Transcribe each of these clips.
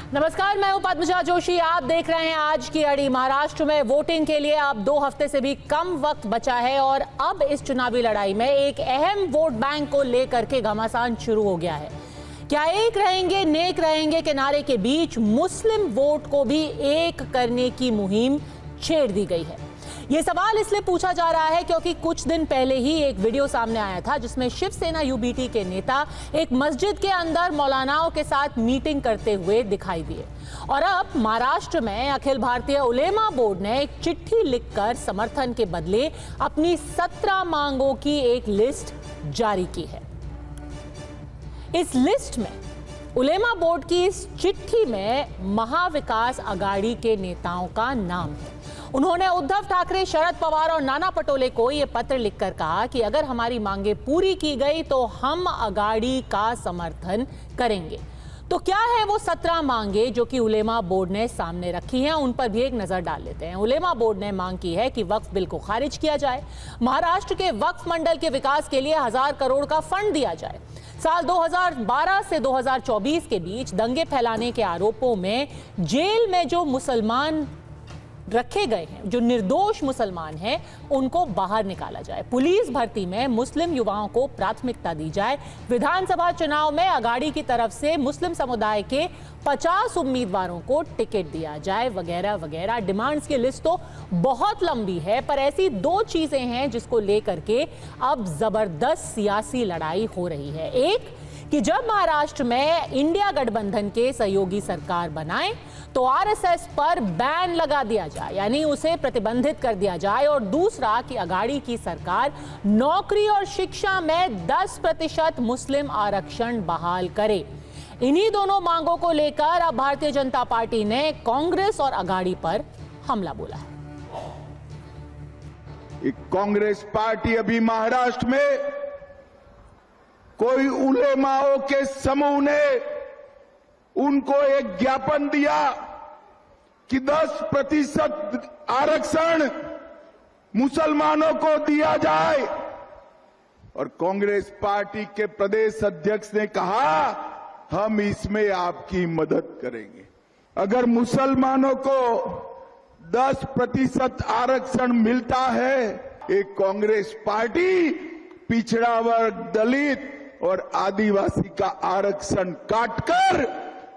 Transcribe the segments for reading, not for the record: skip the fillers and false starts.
नमस्कार, मैं हूं पद्मजा जोशी। आप देख रहे हैं आज की अड़ी। महाराष्ट्र में वोटिंग के लिए अब 2 हफ्ते से भी कम वक्त बचा है और अब इस चुनावी लड़ाई में एक अहम वोट बैंक को लेकर के घमासान शुरू हो गया है। क्या एक रहेंगे नेक रहेंगे के नारे के बीच मुस्लिम वोट को भी एक करने की मुहिम छेड़ दी गई है। ये सवाल इसलिए पूछा जा रहा है क्योंकि कुछ दिन पहले ही एक वीडियो सामने आया था जिसमें शिवसेना यूबीटी के नेता एक मस्जिद के अंदर मौलानाओं के साथ मीटिंग करते हुए दिखाई दिए। और अब महाराष्ट्र में अखिल भारतीय उलेमा बोर्ड ने एक चिट्ठी लिखकर समर्थन के बदले अपनी 17 मांगों की एक लिस्ट जारी की है। इस लिस्ट में उलेमा बोर्ड की इस चिट्ठी में महाविकास आघाड़ी के नेताओं का नाम है। उन्होंने उद्धव ठाकरे, शरद पवार और नाना पटोले को यह पत्र लिखकर कहा कि अगर हमारी मांगे पूरी की गई तो हम आघाड़ी का समर्थन करेंगे। तो क्या है वो 17 मांगे जो कि उलेमा बोर्ड ने सामने रखी हैं, उन पर भी एक नजर डाल लेते हैं। उलेमा बोर्ड ने मांग की है कि वक्फ बिल को खारिज किया जाए, महाराष्ट्र के वक्फ मंडल के विकास के लिए 1000 करोड़ का फंड दिया जाए, साल 2012 से 2024 के बीच दंगे फैलाने के आरोपों में जेल में जो मुसलमान रखे गए हैं, जो निर्दोष मुसलमान हैं, उनको बाहर निकाला जाए, पुलिस भर्ती में मुस्लिम युवाओं को प्राथमिकता दी जाए, विधानसभा चुनाव में आघाड़ी की तरफ से मुस्लिम समुदाय के 50 उम्मीदवारों को टिकट दिया जाए, वगैरह वगैरह। डिमांड्स की लिस्ट तो बहुत लंबी है, पर ऐसी 2 चीजें हैं जिसको लेकर के अब जबरदस्त सियासी लड़ाई हो रही है। एक कि जब महाराष्ट्र में इंडिया गठबंधन के सहयोगी सरकार बनाए तो आरएसएस पर बैन लगा दिया जाए, यानी उसे प्रतिबंधित कर दिया जाए। और दूसरा कि आघाड़ी की सरकार नौकरी और शिक्षा में 10% मुस्लिम आरक्षण बहाल करे। इन्हीं दोनों मांगों को लेकर अब भारतीय जनता पार्टी ने कांग्रेस और आघाड़ी पर हमला बोला है। कांग्रेस पार्टी अभी महाराष्ट्र में कोई उलेमाओं के समूह ने उनको एक ज्ञापन दिया कि 10% आरक्षण मुसलमानों को दिया जाए, और कांग्रेस पार्टी के प्रदेश अध्यक्ष ने कहा हम इसमें आपकी मदद करेंगे। अगर मुसलमानों को 10% आरक्षण मिलता है, एक कांग्रेस पार्टी पिछड़ा वर्ग, दलित और आदिवासी का आरक्षण काटकर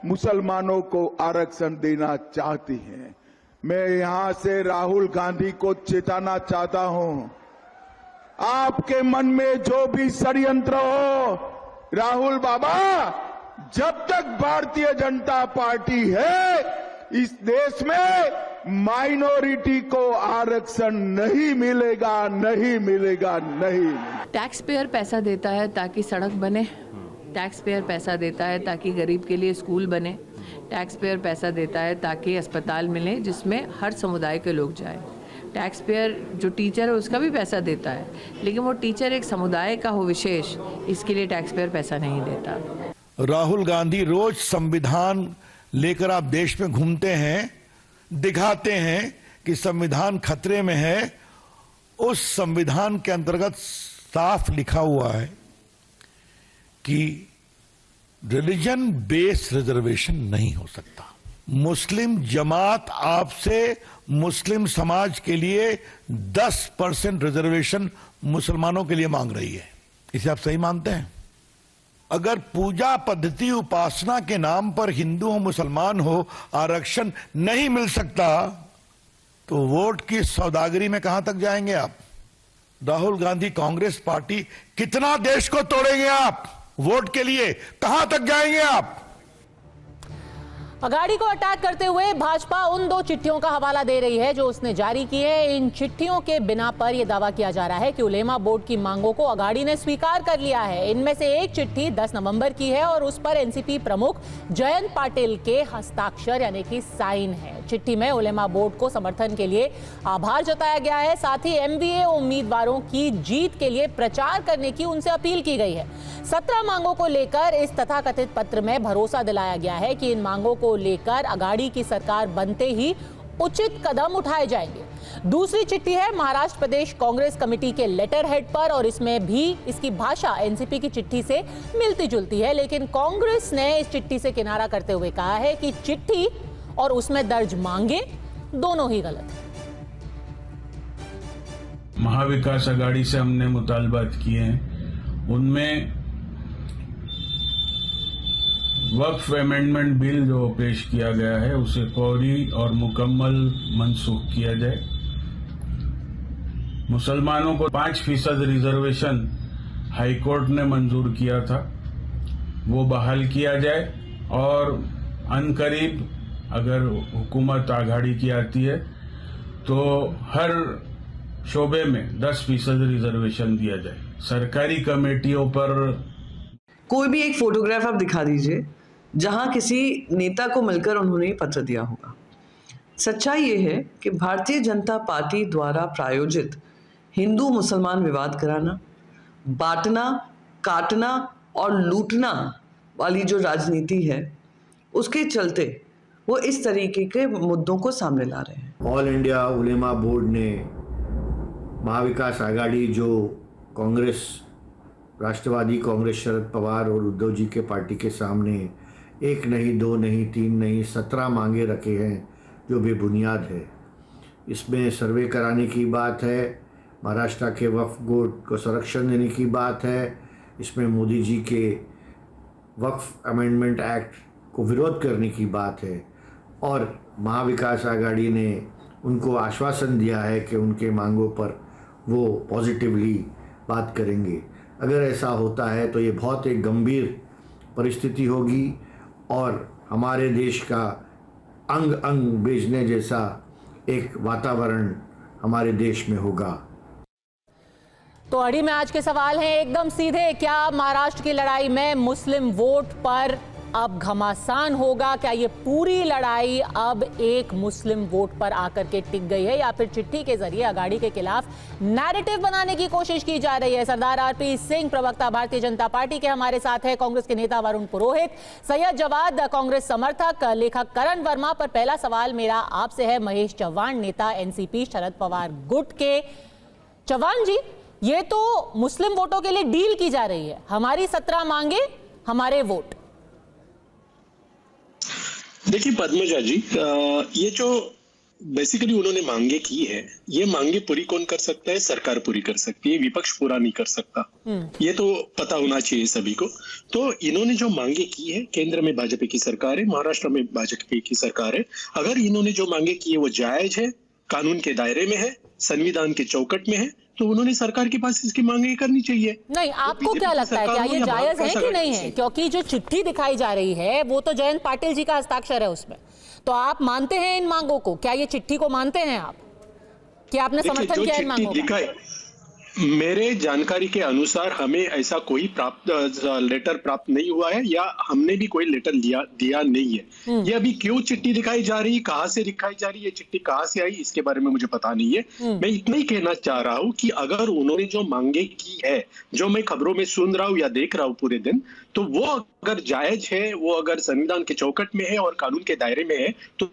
मुसलमानों को आरक्षण देना चाहती है। मैं यहां से राहुल गांधी को चेताना चाहता हूं, आपके मन में जो भी षड्यंत्र हो, राहुल बाबा, जब तक भारतीय जनता पार्टी है इस देश में माइनॉरिटी को आरक्षण नहीं मिलेगा, नहीं मिलेगा, नहीं मिलेगा। टैक्स पेयर पैसा देता है ताकि सड़क बने, टैक्स पेयर पैसा देता है ताकि गरीब के लिए स्कूल बने, टैक्स पेयर पैसा देता है ताकि अस्पताल मिले जिसमें हर समुदाय के लोग जाएं। टैक्स पेयर जो टीचर है उसका भी पैसा देता है, लेकिन वो टीचर एक समुदाय का हो विशेष, इसके लिए टैक्स पेयर पैसा नहीं देता। राहुल गांधी रोज संविधान लेकर आप देश में घूमते हैं, दिखाते हैं कि संविधान खतरे में है। उस संविधान के अंतर्गत साफ लिखा हुआ है कि रिलीजन बेस्ड रिजर्वेशन नहीं हो सकता। मुस्लिम जमात आपसे मुस्लिम समाज के लिए 10% रिजर्वेशन मुसलमानों के लिए मांग रही है। इसे आप सही मानते हैं? अगर पूजा पद्धति उपासना के नाम पर हिंदू हो मुसलमान हो आरक्षण नहीं मिल सकता तो वोट की सौदागरी में कहां तक जाएंगे आप? राहुल गांधी, कांग्रेस पार्टी, कितना देश को तोड़ेंगे आप वोट के लिए? कहां तक जाएंगे आप? आघाड़ी को अटैक करते हुए भाजपा उन 2 चिट्ठियों का हवाला दे रही है जो उसने जारी की है। इन चिट्ठियों के बिना पर यह दावा किया जा रहा है कि उलेमा बोर्ड की मांगों को आघाड़ी ने स्वीकार कर लिया है। इनमें से एक चिट्ठी 10 नवंबर की है और उस पर एनसीपी प्रमुख जयंत पाटिल के हस्ताक्षर यानी कि साइन है। चिट्ठी में उलेमा बोर्ड को समर्थन के लिए आभार जताया गया है, साथ ही एमबीए उम्मीदवारों की जीत के लिए प्रचार करने की उनसे अपील की गई है। 17 मांगों को लेकर इस तथाकथित पत्र में भरोसा दिलाया गया है कि इन मांगों को लेकर आघाड़ी की सरकार बनते ही उचित कदम उठाए जाएंगे। दूसरी चिट्ठी है महाराष्ट्र प्रदेश कांग्रेस कमेटी के लेटर हेड पर और इसमें भी इसकी भाषा एनसीपी की चिट्ठी से मिलती जुलती है, लेकिन कांग्रेस ने इस चिट्ठी से किनारा करते हुए कहा है कि चिट्ठी और उसमें दर्ज मांगे दोनों ही गलत है। महाविकास आघाड़ी से हमने मुतालबात किए हैं, उनमें वक्फ अमेंडमेंट बिल जो पेश किया गया है उसे फौरी और मुकम्मल मनसूख किया जाए। मुसलमानों को 5% रिजर्वेशन हाईकोर्ट ने मंजूर किया था, वो बहाल किया जाए और अनकरीब अगर हुकूमत आघाड़ी की आती है तो हर शोबे में 10% रिजर्वेशन दिया जाए। सरकारी कमेटियों पर कोई भी एक फोटोग्राफ आप दिखा दीजिए जहां किसी नेता को मिलकर उन्होंने पत्र दिया होगा। सच्चाई ये है कि भारतीय जनता पार्टी द्वारा प्रायोजित हिंदू मुसलमान विवाद कराना, बांटना, काटना और लूटना वाली जो राजनीति है उसके चलते वो इस तरीके के मुद्दों को सामने ला रहे हैं। ऑल इंडिया उलेमा बोर्ड ने महाविकास आघाड़ी जो कांग्रेस, राष्ट्रवादी कांग्रेस, शरद पवार और उद्धव जी के पार्टी के सामने 1 नहीं, 2 नहीं, 3 नहीं, 17 मांगे रखे हैं जो बेबुनियाद है। इसमें सर्वे कराने की बात है, महाराष्ट्र के वक्फ बोर्ड को संरक्षण देने की बात है, इसमें मोदी जी के वक्फ अमेंडमेंट एक्ट को विरोध करने की बात है और महाविकास आघाड़ी ने उनको आश्वासन दिया है कि उनके मांगों पर वो पॉजिटिवली बात करेंगे। अगर ऐसा होता है तो ये बहुत एक गंभीर परिस्थिति होगी और हमारे देश का अंग अंग बेचने जैसा एक वातावरण हमारे देश में होगा। तो अड़ी में आज के सवाल हैं एकदम सीधे। क्या महाराष्ट्र की लड़ाई में मुस्लिम वोट पर अब घमासान होगा? क्या ये पूरी लड़ाई अब एक मुस्लिम वोट पर आकर के टिक गई है या फिर चिट्ठी के जरिए आघाड़ी के खिलाफ नैरेटिव बनाने की कोशिश की जा रही है? सरदार आरपी सिंह, प्रवक्ता भारतीय जनता पार्टी के, हमारे साथ है कांग्रेस के नेता वरुण पुरोहित, सैयद जवाद कांग्रेस समर्थक, लेखक करण वर्मा। पर पहला सवाल मेरा आपसे है महेश चव्हाण, नेता एनसीपी शरद पवार गुट के। चव्हाण जी, ये तो मुस्लिम वोटों के लिए डील की जा रही है, हमारी 17 मांगे हमारे वोट। देखिए पद्मजा जी, ये जो बेसिकली उन्होंने मांगे की है, ये मांगे पूरी कौन कर सकता है? सरकार पूरी कर सकती है, विपक्ष पूरा नहीं कर सकता। ये तो पता होना चाहिए सभी को। तो इन्होंने जो मांगे की है, केंद्र में भाजपा की सरकार है, महाराष्ट्र में भाजपा की सरकार है, अगर इन्होंने जो मांगे की है वो जायज है, कानून के दायरे में है, संविधान के चौकट में है, तो उन्होंने सरकार के पास इसकी मांगे करनी चाहिए। नहीं, आपको क्या लगता है, क्या ये जायज है कि नहीं है? क्योंकि जो चिट्ठी दिखाई जा रही है वो तो जयंत पाटिल जी का हस्ताक्षर है उसमें, तो आप मानते हैं इन मांगों को? क्या ये चिट्ठी को मानते हैं आप कि आपने समर्थन किया इन मांगों का? मेरे जानकारी के अनुसार हमें ऐसा कोई लेटर प्राप्त नहीं हुआ है या हमने भी कोई लेटर दिया नहीं है। ये अभी क्यों चिट्ठी दिखाई जा रही, कहां से दिखाई जा रही है, चिट्ठी कहां से आई, इसके बारे में मुझे पता नहीं है। मैं इतना ही कहना चाह रहा हूं कि अगर उन्होंने जो मांगे की है, जो मैं खबरों में सुन रहा हूं या देख रहा हूं पूरे दिन, तो वो अगर जायज है, वो अगर संविधान के चौकट में है और कानून के दायरे में है, तो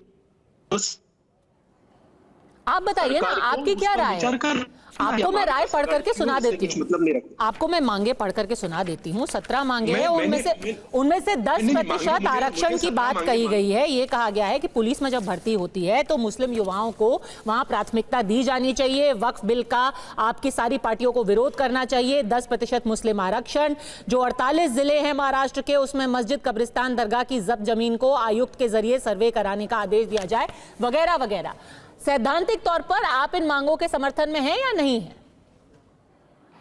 आप बताइए ना, आपकी क्या राय है? आपको मैं राय पढ़ करके सुना देती हूँ, आपको मैं मांगे पढ़ करके सुना देती हूँ। 17 मांगे हैं, उनमें से 10% आरक्षण की बात कही गई है। ये कहा गया है कि पुलिस में जब भर्ती होती है तो मुस्लिम युवाओं को वहां प्राथमिकता दी जानी चाहिए। वक्फ बिल का आपकी सारी पार्टियों को विरोध करना चाहिए। 10% मुस्लिम आरक्षण, जो 48 जिले हैं महाराष्ट्र के, उसमें मस्जिद, कब्रिस्तान, दरगाह की जब्त जमीन को आयुक्त के जरिए सर्वे कराने का आदेश दिया जाए, वगैरह वगैरह। सैद्धांतिक तौर पर आप इन मांगों के समर्थन में हैं या नहीं है?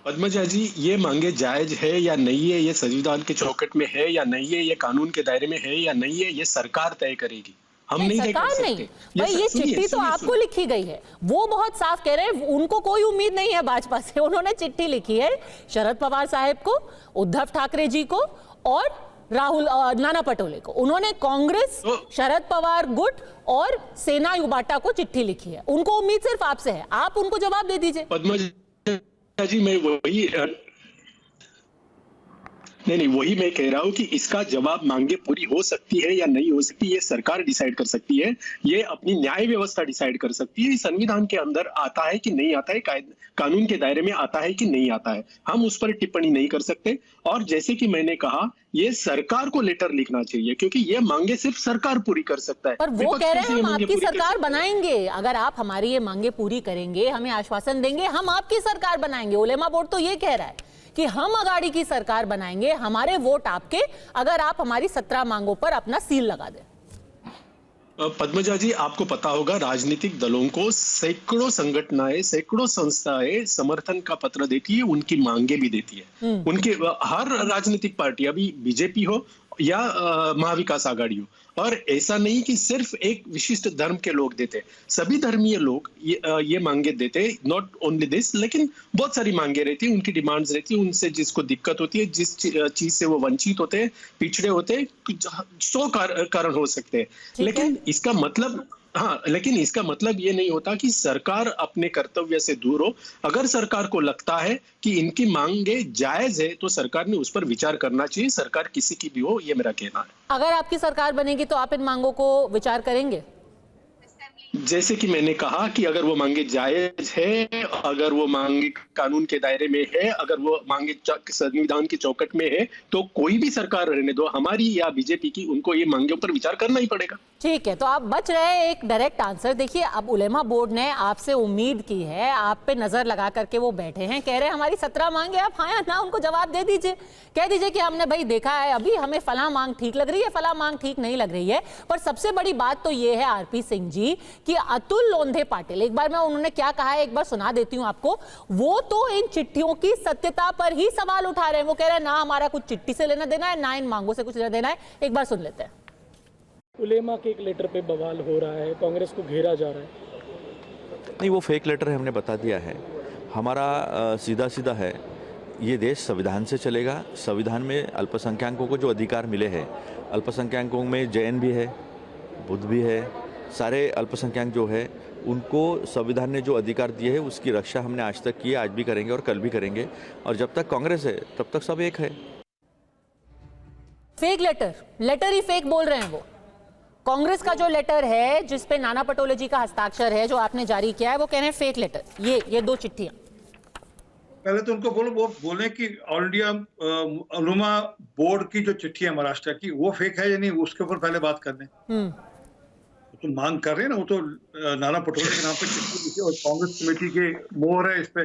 पद्मजा जी, ये मांगे जायज है या नहीं है, ये संविधान के चौकट में है या नहीं है, ये कानून के दायरे में है या नहीं है, ये सरकार तय करेगी। हम नहीं सरकार नहीं भाई, ये चिट्ठी तो आपको लिखी गई है, वो बहुत साफ कह रहे हैं उनको कोई उम्मीद नहीं है भाजपा से। उन्होंने चिट्ठी लिखी है शरद पवार साहब को, उद्धव ठाकरे जी को और राहुल नाना पटोले को। उन्होंने कांग्रेस, शरद पवार गुट और सेना युबाटा को चिट्ठी लिखी है। उनको उम्मीद सिर्फ आपसे है, आप उनको जवाब दे दीजिए। पद्मजा जी, मैं वही नहीं, वही मैं कह रहा हूँ कि इसका जवाब मांगे पूरी हो सकती है या नहीं हो सकती, ये सरकार डिसाइड कर सकती है, ये अपनी न्याय व्यवस्था डिसाइड कर सकती है, संविधान के अंदर आता है कि नहीं आता है, कानून के दायरे में आता है कि नहीं आता है, हम उस पर टिप्पणी नहीं कर सकते। और जैसे कि मैंने कहा, ये सरकार को लेटर लिखना चाहिए, क्योंकि ये मांगे सिर्फ सरकार पूरी कर सकता है। पर वो विपक्ष कह रहे कैसे हैं ये हम मांगे आपकी पूरी कर सरकार सकता है? बनाएंगे, अगर आप हमारी ये मांगे पूरी करेंगे, हमें आश्वासन देंगे, हम आपकी सरकार बनाएंगे। उलेमा बोर्ड तो ये कह रहा है कि हम अगाड़ी की सरकार बनाएंगे, हमारे वोट आपके, अगर आप हमारी 17 मांगों पर अपना सील लगा दें। पद्मजा जी, आपको पता होगा, राजनीतिक दलों को सैकड़ों संगठनाएं, सैकड़ों संस्थाएं समर्थन का पत्र देती है, उनकी मांगे भी देती है। उनके हर राजनीतिक पार्टी, अभी बीजेपी हो या महाविकास आघाड़ी हो, और ऐसा नहीं कि सिर्फ एक विशिष्ट धर्म के लोग देते, सभी धर्मीय लोग ये मांगे देते, नॉट ओनली दिस, लेकिन बहुत सारी मांगे रहती है, उनकी डिमांड्स रहती है, उनसे जिसको दिक्कत होती है, जिस चीज से वो वंचित होते हैं, पिछड़े होते हैं, 100 कारण हो सकते हैं, लेकिन इसका मतलब, हाँ, लेकिन इसका मतलब ये नहीं होता कि सरकार अपने कर्तव्य से दूर हो। अगर सरकार को लगता है कि इनकी मांगे जायज है, तो सरकार ने उस पर विचार करना चाहिए, सरकार किसी की भी हो, ये मेरा कहना है। अगर आपकी सरकार बनेगी तो आप इन मांगों को विचार करेंगे? जैसे कि मैंने कहा कि अगर वो मांगे जायज है, अगर वो मांगे कानून के दायरे में है, अगर वो मांगे संविधान की चौकट में है, तो कोई भी सरकार रहने दो, हमारी या बीजेपी की, उनको ये मांगे पर विचार करना ही पड़ेगा। ठीक है, तो आप बच रहे एक डायरेक्ट आंसर। देखिए, अब उलेमा बोर्ड ने आपसे उम्मीद की है, आप पे नजर लगा करके वो बैठे हैं, कह रहे हैं हमारी 17 मांगे, आप हाँ या ना उनको जवाब दे दीजिए, कह दीजिए कि हमने भाई देखा है, अभी हमें फला मांग ठीक लग रही है, फला मांग ठीक नहीं लग रही है। पर सबसे बड़ी बात तो ये है आरपी सिंह जी कि अतुल लोंधे पाटिल, एक बार मैं उन्होंने क्या कहा है एक बार सुना देती हूं आपको, वो तो इन चिट्ठियों की सत्यता पर ही सवाल उठा रहे हैं। वो कह रहे हैं ना हमारा कुछ चिट्ठी से लेना देना है, ना इन मांगों से कुछ लेना देना है। एक बार सुन लेते हैं। उलेमा के एक लेटर पे बवाल हो रहा है, कांग्रेस को घेरा जा रहा है। नहीं, वो फेक लेटर है, हमने बता दिया है। हमारा सीधा सीधा है, ये देश संविधान से चलेगा। संविधान में अल्पसंख्यकों को जो अधिकार मिले हैं, अल्पसंख्यकों में जैन भी है, बुद्ध भी है, सारे अल्पसंख्यक जो है उनको संविधान ने जो अधिकार दिए है उसकी रक्षा हमने आज तक की है, आज भी करेंगे और कल भी करेंगे। और जब तक कांग्रेस है तब तक सब एक है। फेक लेटर ही फेक बोल रहे हैं वो। कांग्रेस का जो लेटर है जिसपे नाना पटोले जी का हस्ताक्षर है, जो आपने जारी किया है, वो कह रहे हैं फेक लेटर। ये 2 चिट्ठियां। पहले तो उनको वो बोले कि ऑल इंडिया उलेमा बोर्ड की जो चिट्ठी है महाराष्ट्र की, वो फेक है या नहीं, उसके ऊपर पहले बात करने। तो मांग कर रहे हैं ना, वो तो नाना पटोले के नाम पे चिट्ठी लिखी और कांग्रेस कमेटी के मोहर है इस पे।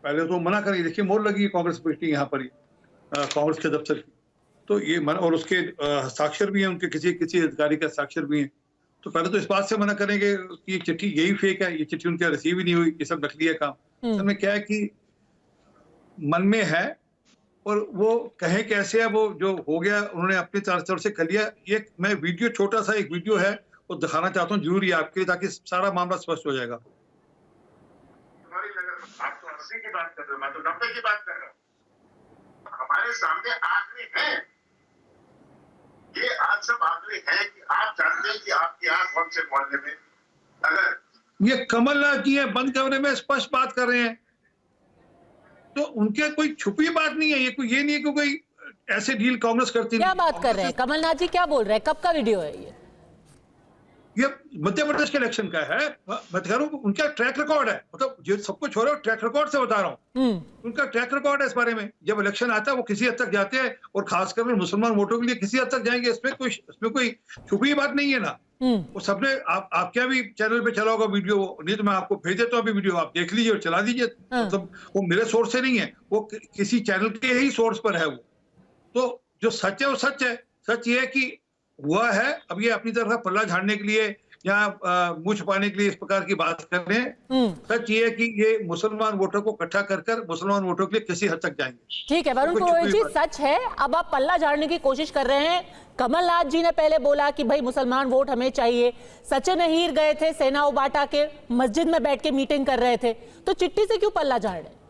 पहले तो मना करिए, देखिए मोहर लगी है कांग्रेस कमेटी यहाँ पर ही, कांग्रेस के दफ्तर की, तो ये और उसके हस्ताक्षर भी हैं, उनके किसी अधिकारी का हस्ताक्षर भी है। तो पहले तो इस बात से मना करेंगे कि ये चिट्ठी यही फेक है, ये चिट्ठी उनके रिसीव ही नहीं हुई, ये सब नकली है काम। असल में क्या है कि मन में है और वो कहे कैसे है, वो जो हो गया उन्होंने अपनी तरफ से कर लिया। ये मैं वीडियो, छोटा सा एक वीडियो है, वो दिखाना चाहता हूँ जरूरी आपके लिए, ताकि सारा मामला स्पष्ट हो जाएगा। आप तो 80 की बात कर रहे हो, मैं तो 90 की बात कर रहा हूँ। हमारे सामने आखिरी है, ये आज सब आखिरी है कि आप जानते हैं कि आपकी आंख कौन से मोहल्ले में, अगर ये कमलनाथ जी है, बंद कमरे में स्पष्ट बात कर रहे हैं, तो उनके कोई छुपी बात नहीं है। ये नहीं है कि कोई ऐसे डील कांग्रेस करती क्या बात कर रहे हैं कमलनाथ जी, क्या बोल रहे हैं, कब का वीडियो है ये मध्य प्रदेश के इलेक्शन का है। मैं कह रहा हूँ उनका ट्रैक रिकॉर्ड है, मतलब जो सब कुछ हो रहा है ट्रैक रिकॉर्ड से बता रहा हूँ। उनका ट्रैक रिकॉर्ड है इस बारे में। जब इलेक्शन आता है वो किसी हद तक जाते हैं, और खासकर मुसलमान वोटों के लिए किसी हद तक जाएंगे। इसमें कोई छुपी बात नहीं है ना। वो सबने आप क्या भी चैनल पे चला होगा वीडियो, नहीं तो मैं आपको भेज देता हूँ अभी वीडियो, आप देख लीजिए और चला दीजिए। मतलब वो मेरे सोर्स से नहीं है, वो किसी चैनल के ही सोर्स पर है वो। तो जो सच है वो सच है। सच ये है कि हुआ है। अब ये अपनी तरफ का पल्ला झाड़ने के लिए या मुंह छुपाने के लिए इस प्रकार की बात कर रहे हैं। सच ये है कि ये मुसलमान वोटों को इकट्ठा कर मुसलमान वोटों के लिए किसी हद तक जाएंगे। ठीक है वरुण पुरोहित जी, सच है। अब आप पल्ला झाड़ने की कोशिश कर रहे हैं। कमलनाथ जी ने पहले बोला कि भाई मुसलमान वोट हमें चाहिए। सचिन अहीर गए थे सेना उबाटा के मस्जिद में बैठ के मीटिंग कर रहे थे, तो चिट्ठी से क्यों पल्ला झाड़ रहे?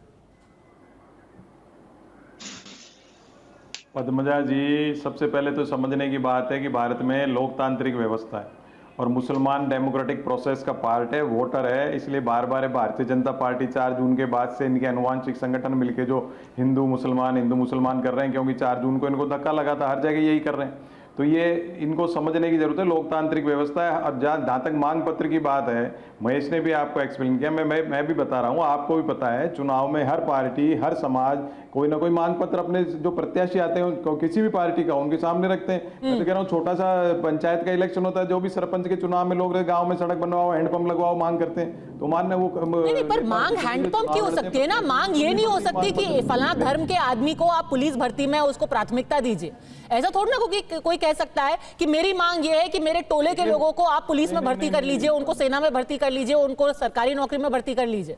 पद्मजा जी, सबसे पहले तो समझने की बात है कि भारत में लोकतांत्रिक व्यवस्था है और मुसलमान डेमोक्रेटिक प्रोसेस का पार्ट है, वोटर है, इसलिए बार बार भारतीय जनता पार्टी 4 जून के बाद से इनके अनुवांशिक संगठन मिलके जो हिंदू मुसलमान कर रहे हैं, क्योंकि 4 जून को इनको धक्का लगा था, हर जगह यही कर रहे हैं। तो ये इनको समझने की जरूरत है, लोकतांत्रिक व्यवस्था है। अब जहाँ तक मांग पत्र की बात है, महेश ने भी आपको एक्सप्लेन किया, मैं भी बता रहा हूँ, आपको भी पता है, चुनाव में हर पार्टी, हर समाज कोई ना कोई मांग पत्र अपने जो प्रत्याशी आते हैं किसी भी पार्टी का, उनके सामने रखते हैं। मैं तो कह रहा हूँ, छोटा सा पंचायत का इलेक्शन होता है, जो भी सरपंच के चुनाव में लोग गाँव में सड़क बनवाओ, हैंडपंप लगवाओ मांग करते हैं, तो मानने वो नहीं, पर मांग हैंडपंप की हो सकती है ना, मांग ये नहीं हो सकती कि फलाना धर्म के आदमी को आप पुलिस भर्ती में उसको प्राथमिकता दीजिए। ऐसा थोड़ा ना कोई कह सकता है कि मेरी मांग ये है कि मेरे टोले के लोगों को आप पुलिस में भर्ती कर लीजिए, उनको सेना में भर्ती कर लीजिए, उनको सरकारी नौकरी में भर्ती कर लीजिए।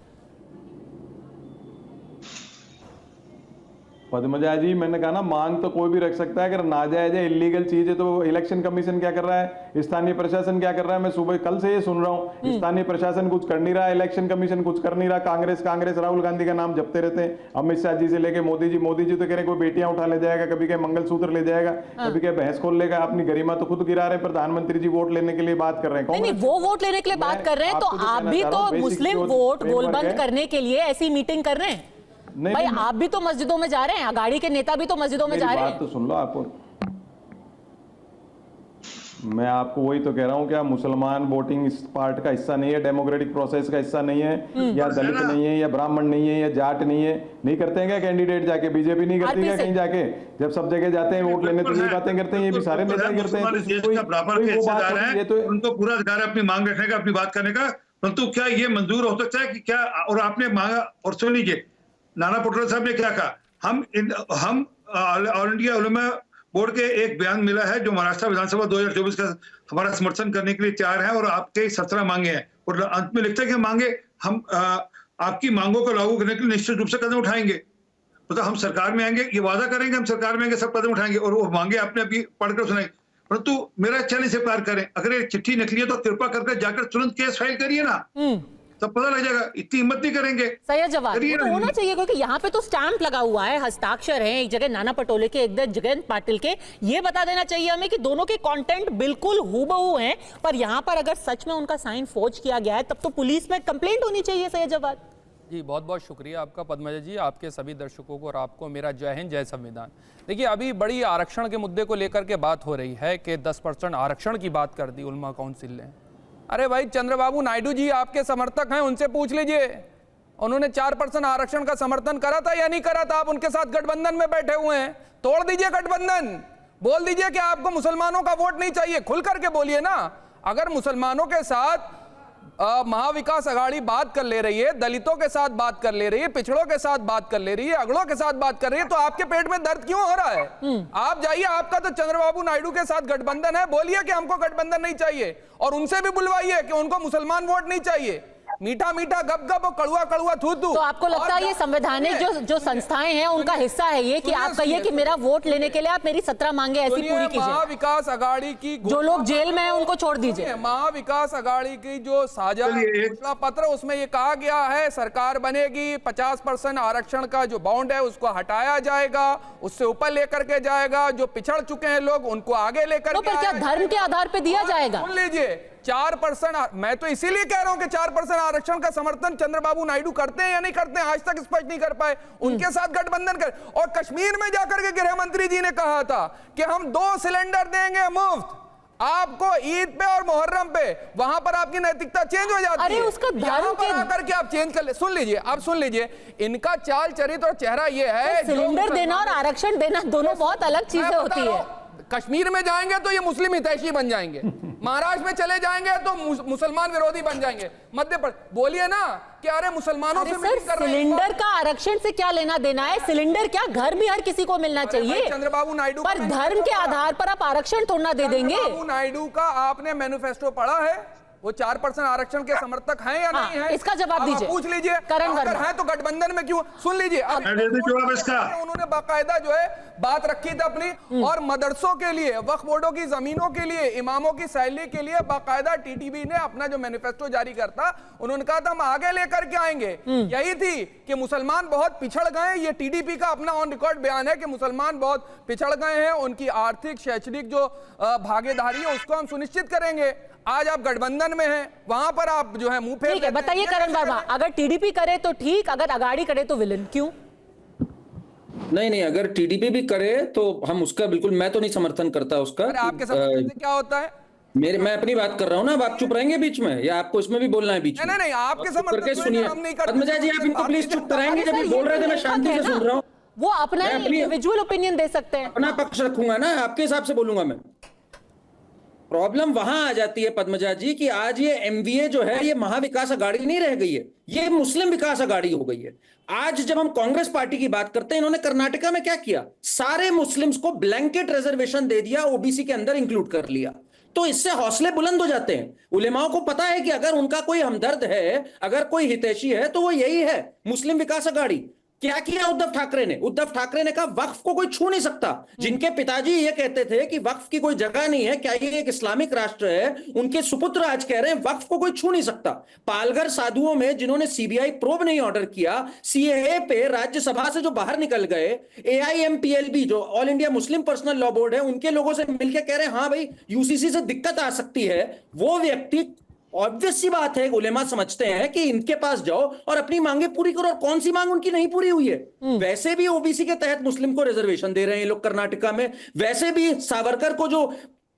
पद्मजा जी, मैंने कहा ना, मांग तो कोई भी रख सकता है, अगर नाजायज है, इलीगल चीज है, तो इलेक्शन कमीशन क्या कर रहा है, स्थानीय प्रशासन क्या कर रहा है। मैं सुबह कल से ये सुन रहा हूँ, स्थानीय प्रशासन कुछ कर नहीं रहा, इलेक्शन कमीशन कुछ कर नहीं रहा, कांग्रेस राहुल गांधी का नाम जपते रहते हैं, अमित शाह जी से लेके मोदी जी तो कह रहे कोई बेटियां उठा ले जाएगा, कभी कहीं मंगलसूत्र ले जाएगा, कभी कहीं भैंस खोल लेगा, अपनी गरिमा तो खुद गिरा रहे। प्रधानमंत्री जी वोट लेने के लिए बात कर रहे हैं, नहीं, वो वोट लेने के लिए बात कर रहे हैं, तो आप भी तो मुस्लिम वोट गोलबंद करने के लिए ऐसी मीटिंग कर रहे हैं। भाई आप भी तो मस्जिदों में जा रहे हैं, अगाड़ी के नेता भी तो मस्जिदों में जा रहे हैं। बात तो सुन लो आपको, मैं आपको वही तो कह रहा हूँ, क्या मुसलमान वोटिंग इस पार्ट का हिस्सा नहीं है, डेमोक्रेटिक प्रोसेस का हिस्सा नहीं है, या दलित नहीं है, या ब्राह्मण नहीं है, या जाट नहीं है? नहीं करते हैं क्या कैंडिडेट जाके? बीजेपी नहीं करती क्या कहीं जाके? जब सब जगह जाते हैं वोट लेने तो ये बातें करते हैं, ये भी सारे नेता करते हैं। तो उनको पूरा अधिकार है अपनी मांग रखने का, अपनी बात करने का, परंतु क्या ये मंजूर हो सकता है कि क्या? और आपने मांगा, और सुन लीजिए, नाना पटोले साहब ने क्या कहा, हम ऑल इंडिया उलमा बोर्ड के एक बयान मिला है जो महाराष्ट्र विधानसभा 2024 का हमारा समर्थन करने के लिए तैयार है, और आपके 17 मांगे हैं, और अंत में लिखता है कि मांगे हम आपकी मांगों को लागू करने के लिए निश्चित रूप से कदम उठाएंगे। मतलब हम सरकार में आएंगे, ये वादा करेंगे हम सरकार में आएंगे, सब कदम उठाएंगे, और वो मांगे आपने अभी पढ़कर सुनाई। परंतु मेरा चैलेंज से प्यार करें, अगर ये चिट्ठी निकली है तो कृपा करके जाकर तुरंत केस फाइल करिए ना, तब पता लग जाएगा। इतनी हिम्मत नहीं करेंगे। सही जवाब तो होना चाहिए, क्योंकि यहाँ पे तो स्टैंप लगा हुआ है, हस्ताक्षर है, एक जगह नाना पटोले के, एक जगह जयंत पाटिल के। ये बता देना चाहिए हमें कि दोनों के कंटेंट बिल्कुल हूबहू हैं, पर यहाँ पर अगर सच में उनका साइन फोर्ज किया गया है तब तो पुलिस में कंप्लेंट होनी चाहिए। सही जवाब जी, बहुत बहुत शुक्रिया आपका पद्मजा जी, आपके सभी दर्शकों को और आपको मेरा जय हिंद, जय संविधान। देखिए, अभी बड़ी आरक्षण के मुद्दे को लेकर के बात हो रही है कि 10% आरक्षण की बात कर दी उलमा काउंसिल ने। अरे भाई, चंद्रबाबू नायडू जी आपके समर्थक हैं, उनसे पूछ लीजिए, उन्होंने 4% आरक्षण का समर्थन करा था या नहीं करा था? आप उनके साथ गठबंधन में बैठे हुए हैं, तोड़ दीजिए गठबंधन, बोल दीजिए कि आपको मुसलमानों का वोट नहीं चाहिए, खुल करके बोलिए ना। अगर मुसलमानों के साथ महाविकास अघाड़ी बात कर ले रही है, दलितों के साथ बात कर ले रही है, पिछड़ों के साथ बात कर ले रही है, अगड़ों के साथ बात कर रही है, तो आपके पेट में दर्द क्यों हो रहा है? आप जाइए, आपका तो चंद्रबाबू नायडू के साथ गठबंधन है, बोलिए कि हमको गठबंधन नहीं चाहिए, और उनसे भी बुलवाइए कि उनको मुसलमान वोट नहीं चाहिए। मीठा मीठा गप गप और कड़ुआ कड़ुआ थू थू। तो आपको लगता है ये संवैधानिक जो संस्थाएं हैं उनका हिस्सा है ये, कि आप कहिए कि मेरा वोट लेने के लिए आप मेरी 17 मांगे ऐसी पूरी कीजिए। महाविकास अघाड़ी की जो लोग जेल में हैं उनको छोड़ दीजिए। महाविकास अघाड़ी की जो साझा घोषणा पत्र, उसमें ये कहा गया है सरकार बनेगी, 50% आरक्षण का जो बाउंड है उसको हटाया जाएगा, उससे ऊपर लेकर के जाएगा, जो पिछड़ चुके हैं लोग उनको आगे लेकर के। क्या धर्म के आधार पर दिया जाएगा? सुन लीजिए, 4%, मैं तो इसीलिए कह रहा हूं कि 4% आरक्षण का समर्थन चंद्रबाबू नायडू करते हैं या नहीं करते हैं, आज तक स्पष्ट नहीं कर पाए। उनके साथ गठबंधन कर, और कश्मीर में जाकर के गृह मंत्री जी ने कहा था कि हम 2 सिलेंडर देंगे मुफ्त आपको ईद पे और मुहर्रम पे, वहां पर आपकी नैतिकता चेंज हो जाती है। अरे उसका धर्म के आकर के आप चेंज कर ले। सुन लीजिए, अब सुन लीजिए, इनका चाल चरित्र और चेहरा ये है, सिलेंडर देना और आरक्षण देना दोनों बहुत अलग चीजें होती है। कश्मीर में जाएंगे तो ये मुस्लिम हितैषी बन जाएंगे, महाराष्ट्र में चले जाएंगे तो मुसलमान विरोधी बन जाएंगे, मध्य प्रदेश। बोलिए ना कि अरे मुसलमानों से मीटिंग कर रहे हैं। सिलेंडर का आरक्षण से क्या लेना देना है? सिलेंडर क्या, घर भी हर किसी को मिलना चाहिए। चंद्रबाबू नायडू पर धर्म के आधार पर आप आरक्षण थोड़ा दे देंगे। चंद्रबाबू नायडू का आपने मैनिफेस्टो पढ़ा है? वो 4% आरक्षण के समर्थक हैं या नहीं है? इसका जवाब दीजिए, पूछ लीजिए। अगर है तो गठबंधन में क्यों? सुन लीजिए, उन्होंने बाकायदा जो है बात रखी थी अपनी, और मदरसों के लिए, वक्फ बोर्डों की जमीनों के लिए, इमामों की सैलरी के लिए बाकायदा टीटीबी ने अपना जो मैनिफेस्टो जारी करता, उन्होंने कहा था हम आगे लेकर के आएंगे। यही थी कि मुसलमान बहुत पिछड़ गए, ये टीडीपी का अपना ऑन रिकॉर्ड बयान है कि मुसलमान बहुत पिछड़ गए हैं, उनकी आर्थिक शैक्षणिक जो भागीदारी है उसको हम सुनिश्चित करेंगे। आज आप गठबंधन में हैं, वहां पर आप जो है मुंह फेर ठीक है, देते हैं। बताइए ये करण कैसे वर्मा, है? अगर टीडीपी करे तो ठीक, अगर अगाड़ी करे तो विलन, क्यों? नहीं, अगर टीडीपी भी करे तो हम उसका बिल्कुल, मैं तो नहीं समर्थन करता उसका। अरे आपके समर्थन से क्या होता है? मैं अपनी बात कर रहा हूँ ना, अब आप चुप रहेंगे बीच में, या आपको इसमें भी बोलना है बीच में? नहीं, आपके चुप करके समर्थन से सुनिए। हम नहीं करते। पद्मजा जी, आप इनको प्लीज चुप कराएंगे? जब ये बोल रहे थे मैं शांति से सुन रहा हूँ। वो अपना मैं अपनी- इंडिविजुअल ओपिनियन दे सकते हैं। अपना पक्ष रखूंगा ना, आपके हिसाब से बोलूंगा मैं। प्रॉब्लम वहां आ जाती है पद्मजा जी कि आज ये एमवीए जो है ये महाविकास अघाड़ी नहीं रह गई है, ये मुस्लिम विकास अघाड़ी हो गई है। आज जब हम कांग्रेस पार्टी की बात करते हैं, इन्होंने कर्नाटका में क्या किया? सारे मुस्लिम्स को ब्लैंकेट रिजर्वेशन दे दिया, ओबीसी के अंदर इंक्लूड कर लिया। तो इससे हौसले बुलंद हो जाते हैं। उलेमाओं को पता है कि अगर उनका कोई हमदर्द है, अगर कोई हितैषी है, तो वो यही है, मुस्लिम विकास अघाड़ी। क्या किया उद्धव ठाकरे ने? उद्धव ठाकरे ने कहा वक्फ को कोई छू नहीं सकता। जिनके पिताजी ये कहते थे कि वक्फ की कोई जगह नहीं है, क्या ये एक इस्लामिक राष्ट्र है, उनके सुपुत्र आज कह रहे हैं वक्फ को कोई छू नहीं सकता। पालघर साधुओं में जिन्होंने सीबीआई प्रोब नहीं ऑर्डर किया, सीएए पे राज्यसभा से जो बाहर निकल गए, एआईएमपीएलबी जो all India Muslim personal law board है, उनके लोगों से मिलकर कह रहे हैं हाँ भाई यूसीसी से दिक्कत आ सकती है, वो व्यक्ति ऑब्वियस सी बात है, उलेमा समझते हैं कि इनके पास जाओ और अपनी मांगे पूरी करो। और कौन सी मांग उनकी नहीं पूरी हुई है? वैसे भी ओबीसी के तहत मुस्लिम को रिजर्वेशन दे रहे हैं ये लोग कर्नाटका में, वैसे भी सावरकर को जो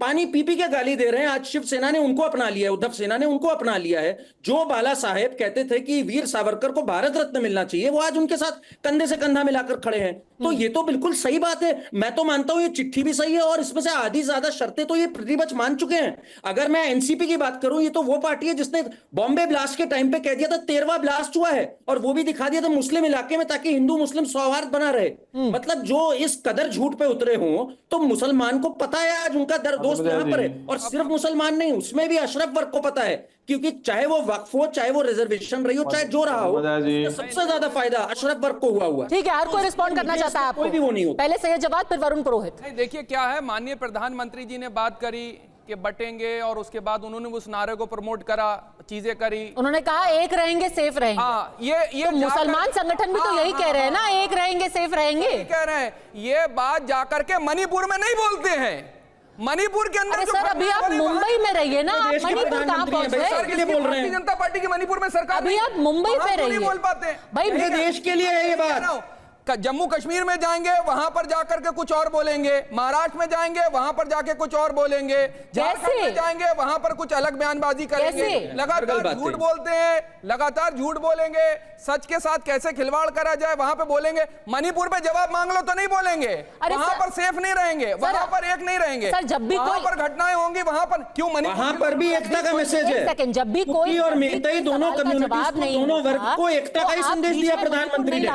पानी पी पी के गाली दे रहे हैं, आज शिवसेना ने उनको अपना लिया है, उद्धव सेना ने उनको अपना लिया है। जो बाला साहेब कहते थे कि वीर सावरकर को भारत रत्न मिलना चाहिए, वो आज उनके साथ कंधे से कंधा मिलाकर खड़े हैं। तो ये तो बिल्कुल सही बात है। मैं तो मानता हूं ये चिट्ठी भी सही है, और इसमें से आधी ज्यादा शर्तें तो ये प्रतिपक्ष मान चुके हैं। अगर मैं एनसीपी की बात करूं, ये तो वो पार्टी है जिसने बॉम्बे ब्लास्ट के टाइम पे कह दिया था 13वां ब्लास्ट हुआ है, और वो भी दिखा दिया था मुस्लिम इलाके में, ताकि हिंदू मुस्लिम सौहार्द बना रहे। मतलब जो इस कदर झूठ पे उतरे हों, तो मुसलमान को पता है आज उनका दोस्त यहां पर है। और सिर्फ मुसलमान नहीं, उसमें भी अशरफ वर्ग को पता है, क्योंकि चाहे वो वक्फ हो, चाहे वो रिजर्वेशन रही हो, चाहे जो रहा हो, सबसे ज्यादा फायदा अशरफ वर्ग को हुआ। ठीक है, हर कोई रिस्पॉन्ड करना चाहता है आपको। कोई भी वो नहीं होता। पहले सैयद जवाद, फिर वरुण पुरोहित। नहीं, देखिए क्या है, माननीय प्रधानमंत्री जी ने बात करी कि बटेंगे, और उसके बाद उन्होंने उस नारे को प्रमोट करा, चीजें करी। उन्होंने कहा एक रहेंगे सेफ रहेंगे। हाँ, ये तो मुसलमान संगठन भी तो यही कह रहे हैं ना, एक रहेंगे सेफ रहेंगे। कह रहे हैं, ये बात जाकर के मणिपुर में नहीं बोलते हैं। मणिपुर के अंदर अरे सर, अभी आप मुंबई में रहिए ना, आप मणिपुर कहाँ पहुंच गए? भारतीय जनता पार्टी की मणिपुर में सरकार, अभी आप मुंबई पे रहिए। बोल पाते भाई देश के लिए है ये बात। जम्मू कश्मीर में जाएंगे, वहां पर जाकर के कुछ और बोलेंगे, महाराष्ट्र में जाएंगे, वहां पर जाके कुछ और बोलेंगे, झारखंड में जाएंगे, वहां पर कुछ अलग बयानबाजी करेंगे। लगातार झूठ बोलते हैं, लगातार झूठ बोलेंगे, सच के साथ कैसे खिलवाड़ करा जाए वहां पे बोलेंगे। मणिपुर पे जवाब मांग लो तो नहीं बोलेंगे, वहां पर सेफ नहीं रहेंगे, वहां पर एक नहीं रहेंगे। सर, जब भी वहां पर घटनाएं होंगी, वहां पर क्यों मणिपुर, वहां पर भी एकता का मैसेज है। सेकंड, जब भी कोई और मेहताई दोनों कम्युनिटीज को, दोनों वर्ग को एकता का ही संदेश दिया प्रधानमंत्री ने।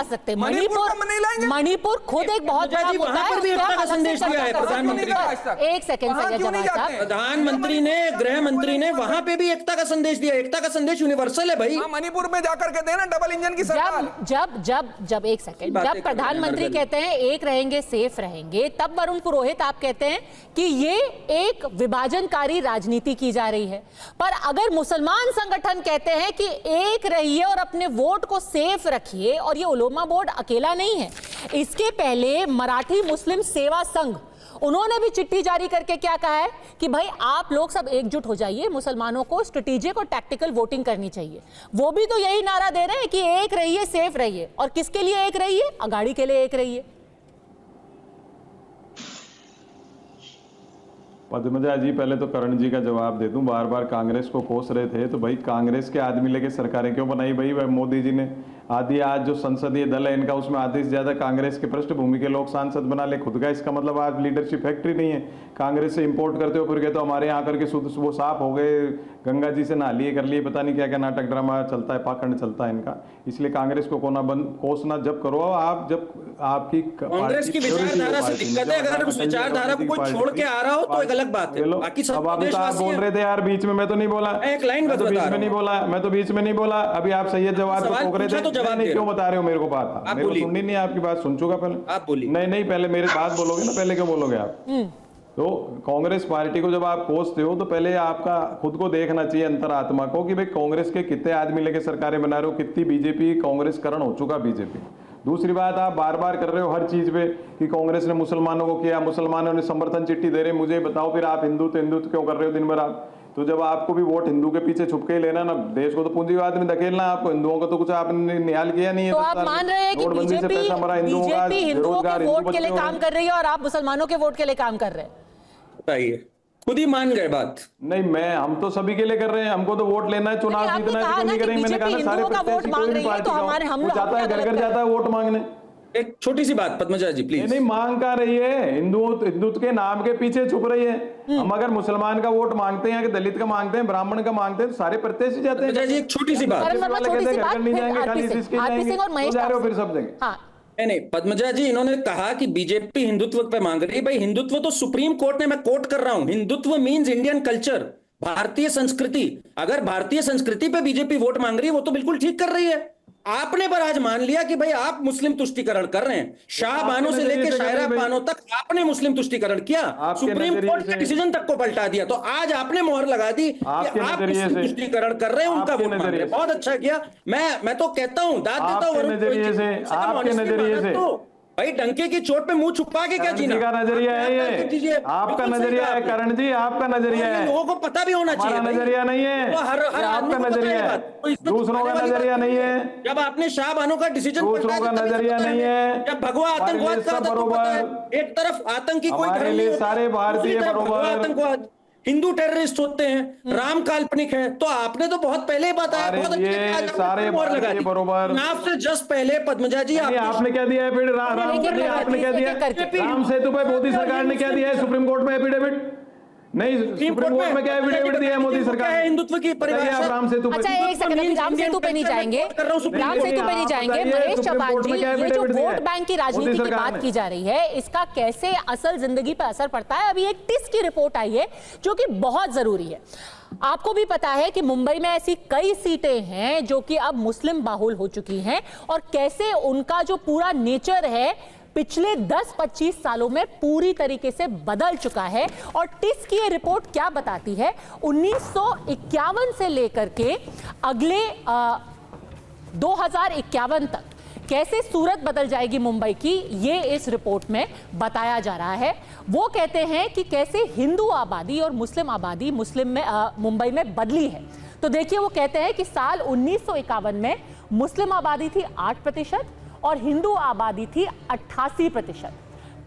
मणिपुर खुद एक बहुत बड़ा मुद्दा है, वहां पर भी एकता का संदेश दिया है प्रधानमंत्री ने। एक सेकंड सैयद जवाद साहब, प्रधानमंत्री ने, गृह मंत्री ने वहां पे भी एकता का संदेश दिया। एकता का संदेश यूनिवर्सल है भाई। मणिपुर में जाकर के देना डबल इंजन की सरकार। जब एक सेकंड, जब प्रधानमंत्री कहते हैं एक रहेंगे सेफ रहेंगे, तब वरुण पुरोहित आप कहते हैं कि ये एक विभाजनकारी राजनीति की जा रही है। पर अगर मुसलमान संगठन कहते हैं कि एक रहिए और अपने वोट को सेफ रखिए, और ये उलेमा बोर्ड अकेला नहीं है, इसके पहले मराठी मुस्लिम सेवा संघ, उन्होंने भी चिट्ठी जारी करके क्या कहा है कि भाई आप लोग सब एकजुट हो जाइए, मुसलमानों को स्ट्रेटेजिक और टैक्टिकल वोटिंग करनी चाहिए। वो भी तो यही नारा दे रहे हैं कि एक रहिए सेफ रहिए। और किसके लिए एक रहिए? अघाड़ी के लिए एक रहिए। पद्मजा जी, पहले तो करण जी का जवाब दे दूं। बार बार कांग्रेस को कोस रहे थे, तो भाई कांग्रेस के आदमी लेके सरकारें क्यों बनाई भाई मोदी जी ने? आदि आज जो संसदीय दल है इनका, उसमें आधे से ज्यादा कांग्रेस के पृष्ठभूमि के लोग सांसद बना ले खुद का। इसका मतलब आज लीडरशिप फैक्ट्री नहीं है। कांग्रेस से इंपोर्ट करते हो, फिर कहते हो हमारे यहाँ करके शुद्ध वो साफ हो गए, गंगा जी से नहा लिए, कर लिए, पता नहीं क्या क्या नाटक ड्रामा चलता है, पाखंड चलता है इनका। इसलिए कांग्रेस को कोसना जब करो आप, जब आपकी कांग्रेस की विचारधारा से दिक्कत है। अगर उस विचारधारा को कोई छोड़ के आ रहा हो तो एक अलग बात है। बाकी सब अब आप बोल रहे थे यार बीच में, मैं तो नहीं बोला, एक लाइन मैं तो बीच में नहीं बोला, मैं तो बीच में नहीं बोला। अभी आप सैयद जवाब को टोक रहे थे, नहीं क्यों बता रहे हो मेरे को बात? मेरे को सुननी नहीं है आपकी बात, सुन चुका पहले। आप बोलिए। नहीं, पहले मेरी बात बोलोगे ना, पहले क्यों बोलोगे आप? तो कांग्रेस पार्टी को जब आप कोसते हो, तो पहले आपका खुद को देखना चाहिए अंतरात्मा को कि भाई कांग्रेस के कितने आदमी लेके सरकारें बना रहे हो, कितनी बीजेपी कांग्रेसकरण हो चुका बीजेपी। दूसरी बात, आप बार बार कर रहे हो हर चीज पे कि कांग्रेस ने मुसलमानों को किया, मुसलमानों ने समर्थन चिट्ठी दे रहे। मुझे बताओ फिर आप हिंदू तो कर रहे हो दिन भर आप? तो जब आपको भी वोट हिंदू के पीछे छुप के ही लेना ना, देश को तो पूंजीवाद में धकेलना, आपको हिंदुओं को तो कुछ आपने निहाल किया नहीं है। तो आप मान रहे हैं कि बीजेपी हिंदुओं के वोट के लिए काम कर रही है और आप मुसलमानों के वोट के लिए काम कर रहे हैं? बताइए, खुद ही मान गए बात। नहीं, हम तो सभी के लिए कर रहे हैं, हमको तो वोट लेना है, चुनाव जीतना है, क्यों नहीं करेंगे? मैंने कहा ना, सारे प्रत्याशी कोई भी पार्टी का जाता है, घर घर जाता है वोट मांगने। एक छोटी सी बात पद्मजा जी प्लीज। नहीं मांग का रही है, हिंदुत्व के नाम के पीछे छुप रही है। हम अगर मुसलमान का वोट मांगते हैं, कि दलित का मांगते हैं, ब्राह्मण का मांगते हैं, तो सारे प्रत्याशी जाते हैं। जी एक छोटी सी बात, फिर सब जगह। नहीं पद्मजा जी, इन्होंने कहा कि बीजेपी हिंदुत्व पे मांग रही है। भाई हिंदुत्व तो सुप्रीम कोर्ट ने, मैं कोट कर रहा हूं, हिंदुत्व मीन्स इंडियन कल्चर, भारतीय संस्कृति। अगर भारतीय संस्कृति पे बीजेपी वोट मांग रही है, वो तो बिल्कुल ठीक कर रही है। आपने पर आज मान लिया कि भाई आप मुस्लिम तुष्टीकरण कर रहे हैं, शाह बानो से लेकर शायरा बानो तक आपने मुस्लिम तुष्टीकरण किया, सुप्रीम कोर्ट के डिसीजन तक को पलटा दिया। तो आज आपने मोहर लगा दी कि आप मुस्लिम तुष्टीकरण कर रहे हैं, उनका वोट मांग रहे हैं। बहुत अच्छा किया। मैं तो कहता हूं, दाद देता हूं आपके नजरिए से भाई डंके की चोट पे मुंह छुपा के क्या जीना? का नजरिया है ये, आपका नजरिया है करण जी, आपका नजरिया है। लोगों को पता भी होना चाहिए, नजरिया नहीं है, आपका नजरिया है, दूसरों का नजरिया नहीं है। जब आपने शाह बानो का डिसीजन, दूसरों का नजरिया नहीं है। जब भगवा आतंकवाद का बरोबर, एक तरफ आतंकी कोई धर्म नहीं, सारे भारतीय बरोबर आतंकवाद, हिंदू टेररिस्ट होते हैं, राम काल्पनिक है। तो आपने तो बहुत पहले ही बताया, बहुत अच्छे सारे बरोबर। चुनाव से जस्ट पहले पद्मजा जी आपने क्या दिया है? फिर आपने क्या दिया? राम सेतु पे मोदी सरकार ने क्या दिया है? सुप्रीम कोर्ट में एफिडेविट नहीं, सुप्रीम कोर्ट में क्या एफिडेविट दिया है मोदी सरकार? हिंदुत्व की परिभाषा। राम सेतु पे, अच्छा एक सेकंड, अभी राम सेतु पे नहीं जाएंगे, राम सेतु पे नहीं जाएंगे। महेश चौहान जी, ये जो वोट बैंक की राजनीति की बात की जा रही है, इसका कैसे असल जिंदगी पर असर पड़ता है? अभी एक टिस की रिपोर्ट आई है जो कि बहुत जरूरी है। आपको भी पता है कि मुंबई में ऐसी कई सीटें हैं जो कि अब मुस्लिम बाहुल हो चुकी हैं, और कैसे उनका जो पूरा नेचर है पिछले 10-25 सालों में पूरी तरीके से बदल चुका है। और टिस की ये रिपोर्ट क्या बताती है, 1951 से लेकर के अगले 2051 तक कैसे सूरत बदल जाएगी मुंबई की, ये इस रिपोर्ट में बताया जा रहा है। वो कहते हैं कि कैसे हिंदू आबादी और मुस्लिम आबादी मुंबई में बदली है। तो देखिए, वो कहते हैं कि साल 1951 में मुस्लिम आबादी थी 8% और हिंदू आबादी थी 88%।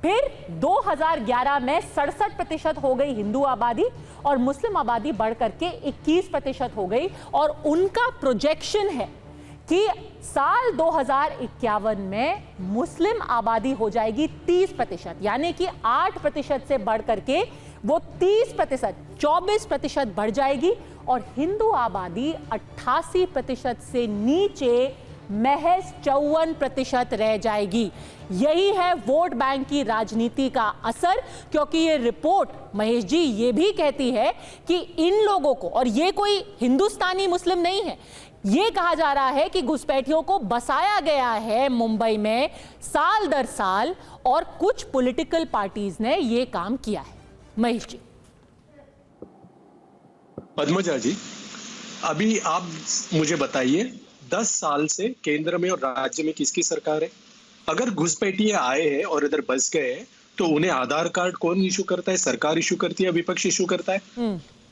फिर 2011 में 67% हो गई हिंदू आबादी और मुस्लिम आबादी बढ़ करके 21% हो गई। और उनका प्रोजेक्शन है कि साल 2051 में मुस्लिम आबादी हो जाएगी 30%, यानी कि 8% से बढ़ करके वो 30%, 24% बढ़ जाएगी। और हिंदू आबादी 88% से नीचे महज 54% रह जाएगी। यही है वोट बैंक की राजनीति का असर, क्योंकि ये रिपोर्ट महेश जी ये भी कहती है कि इन लोगों को, और ये कोई हिंदुस्तानी मुस्लिम नहीं है, ये कहा जा रहा है कि घुसपैठियों को बसाया गया है मुंबई में साल दर साल, और कुछ पॉलिटिकल पार्टीज ने ये काम किया है। महेश जी। पद्मजा जी, अभी आप मुझे बताइए, 10 साल से केंद्र में और राज्य में किसकी सरकार है? अगर घुसपैठिए आए हैं और इधर बस गए हैं, तो उन्हें आधार कार्ड कौन इशू करता है? सरकार इशू करती है, विपक्ष इशू करता है।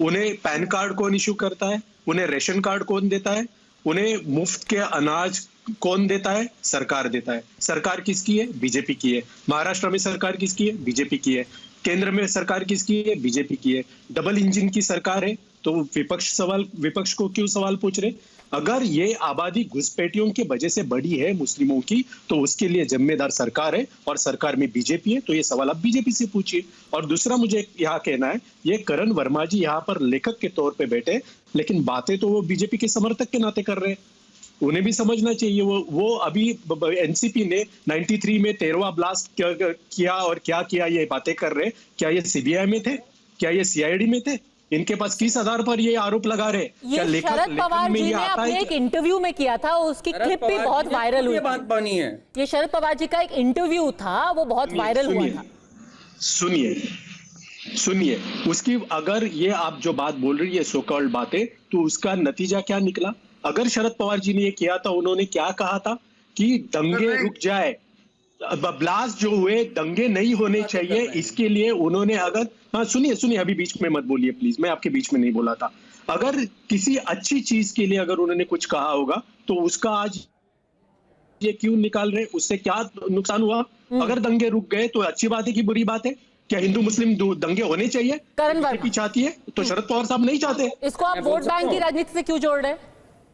उन्हें पैन कार्ड कौन इशू करता है? उन्हें रेशन कार्ड कौन देता है? उन्हें मुफ्त के अनाज कौन देता है? सरकार देता है। सरकार किसकी है? बीजेपी की है। महाराष्ट्र में सरकार किसकी है? बीजेपी की है। केंद्र में सरकार किसकी है? बीजेपी की है। डबल इंजन की सरकार है, तो विपक्ष को क्यों सवाल पूछ रहे? अगर ये आबादी घुसपैठियों की वजह से बढ़ी है मुस्लिमों की, तो उसके लिए जिम्मेदार सरकार है, और सरकार में बीजेपी है, तो ये सवाल आप बीजेपी से पूछिए। और दूसरा मुझे यहाँ कहना है, ये करण वर्मा जी यहाँ पर लेखक के तौर पे बैठे, लेकिन बातें तो वो बीजेपी के समर्थक के नाते कर रहे हैं। उन्हें भी समझना चाहिए, वो अभी एनसीपी ने 93 में 13वां ब्लास्ट किया और क्या किया, ये बातें कर रहे। क्या ये सीबीआई में थे? क्या ये सीआईडी में थे? इनके पास किस आधार पर ये आरोप लगा रहे? ये शरद पवार जी ने अपने एक इंटरव्यू में किया था, उसकी क्लिप भी बहुत वायरल हुई। बात बनी है, ये शरद पवार जी का एक इंटरव्यू था, वो बहुत वायरल हुआ था। सुनिए, उसकी अगर ये आप जो बात बोल रही है सो कॉल्ड बातें, तो उसका नतीजा क्या निकला? अगर शरद पवार जी ने ये किया था, उन्होंने क्या कहा था कि दंगे रुक जाए, ब्लास्ट जो हुए दंगे नहीं होने चाहिए, इसके लिए उन्होंने अगर हाँ सुनिए, अभी बीच में मत बोलिए प्लीज, मैं आपके बीच में नहीं बोला था। अगर किसी अच्छी चीज के लिए अगर उन्होंने कुछ कहा होगा तो उसका आज ये क्यों निकाल रहे, उससे क्या नुकसान हुआ? अगर दंगे रुक गए तो अच्छी बात है कि बुरी बात है? क्या हिंदू मुस्लिम दंगे होने चाहिए? बीजेपी चाहती है तो शरद पवार साहब नहीं चाहते। इसको आप वोट बैंक की राजनीति से क्यों जोड़ रहे हैं?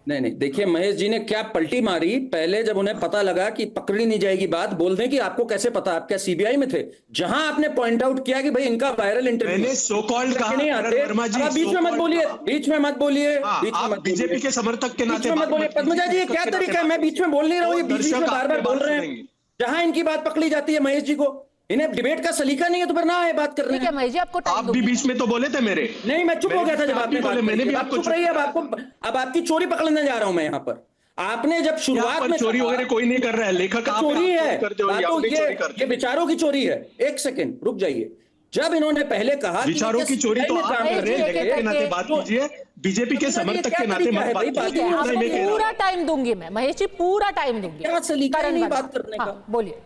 नहीं, देखिए महेश जी ने क्या पलटी मारी। पहले जब उन्हें पता लगा कि पकड़ी नहीं जाएगी बात, बोल दें कि आपको कैसे पता, आप क्या सीबीआई में थे? जहां आपने पॉइंट आउट किया कि भाई इनका वायरल इंटरव्यू, मैंने सो कॉल्ड कहा, नहीं आते। आप बीच में मत बोलिए, बीच में मत बोलिए, बीजेपी के समर्थक के नाते मत बोलिए। पद्मजा जी, ये क्या तरीका है? मैं बीच में बोल नहीं रहा हूँ, ये बीच में बार बार बोल रहे हैं। जहां इनकी बात पकड़ी जाती है महेश जी को, इन्हें डिबेट का सलीका नहीं है तो फिर ना है बात करने। ठीक है महेश जी, आपको आप भी बीच में तो बोले थे मेरे। नहीं, मैं चुप हो गया था जब आपने बात मैंने भी आपको चुप रही है। अब आपकी चोरी पकड़ने जा रहा हूं मैं यहाँ पर। आपने जब शुरुआत में चोरी वगैरह कोई नहीं कर रहा है, लेखक आप चोरी है, ये विचारों की चोरी है। एक सेकंड रुक जाइए। जब इन्होंने पहले कहा विचारों की चोरी तो आप कर रहे हैं, लेखक के नाते बात कीजिए, बीजेपी के समर्थक के नाते मत बात कीजिए। पूरा टाइम दूंगी मैं महेश जी, पूरा टाइम दूंगी। क्या सलीका नहीं बात करने का? बोलिए।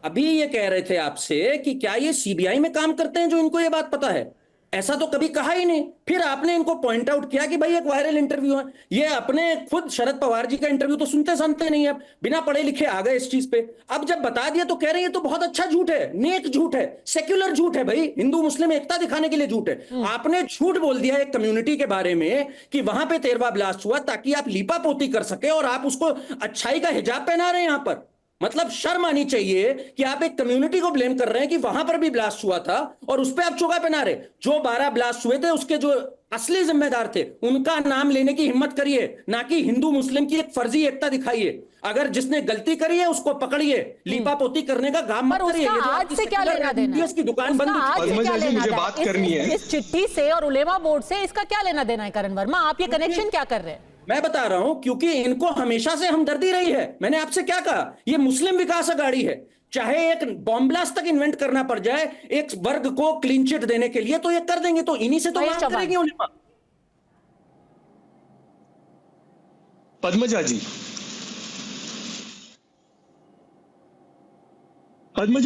अभी ये कह रहे थे आपसे कि क्या ये सीबीआई में काम करते हैं जो इनको ये बात पता है? ऐसा तो कभी कहा ही नहीं। फिर आपने इनको पॉइंट आउट किया कि भाई एक वायरल इंटरव्यू है। ये अपने खुद शरद पवार जी का इंटरव्यू तो सुनते नहीं, अब बिना पढ़े लिखे आ गए इस चीज पे। अब जब बता दिया तो कह रहे हैं ये तो बहुत अच्छा झूठ है, नेक झूठ है, सेक्युलर झूठ है, भाई हिंदू मुस्लिम एकता दिखाने के लिए झूठ है। आपने झूठ बोल दिया एक कम्युनिटी के बारे में कि वहां पे 13वां ब्लास्ट हुआ ताकि आप लीपा पोती कर सके, और आप उसको अच्छाई का हिजाब पहना रहे हैं यहां पर। मतलब शर्म आनी चाहिए कि आप एक कम्युनिटी को ब्लेम कर रहे हैं कि वहां पर भी ब्लास्ट हुआ था और उस पर आप चोगा पहना रहे। जो 12 ब्लास्ट हुए थे उसके जो असली जिम्मेदार थे उनका नाम लेने की हिम्मत करिए, ना कि हिंदू मुस्लिम की एक फर्जी एकता दिखाइए। अगर जिसने गलती करी है उसको पकड़िए, लीपा पोती करने का काम मत करिए। आज से क्या लेना देना? इसकी दुकान बंद मुझे बात करनी है इस चिट्ठी से और उलेमा बोर्ड से, इसका क्या लेना देना है करण वर्मा? आप ये कनेक्शन क्या कर रहे हैं? मैं बता रहा हूं क्योंकि इनको हमेशा से हमदर्दी रही है। मैंने आपसे क्या कहा? ये मुस्लिम विकास अघाड़ी है। चाहे एक बॉम्ब ब्लास्ट तक इन्वेंट करना पड़ जाए एक वर्ग को क्लीन चिट देने के लिए, तो ये कर देंगे। तो इन्हीं से तो बात करेंगे उलेमा। पद्मजा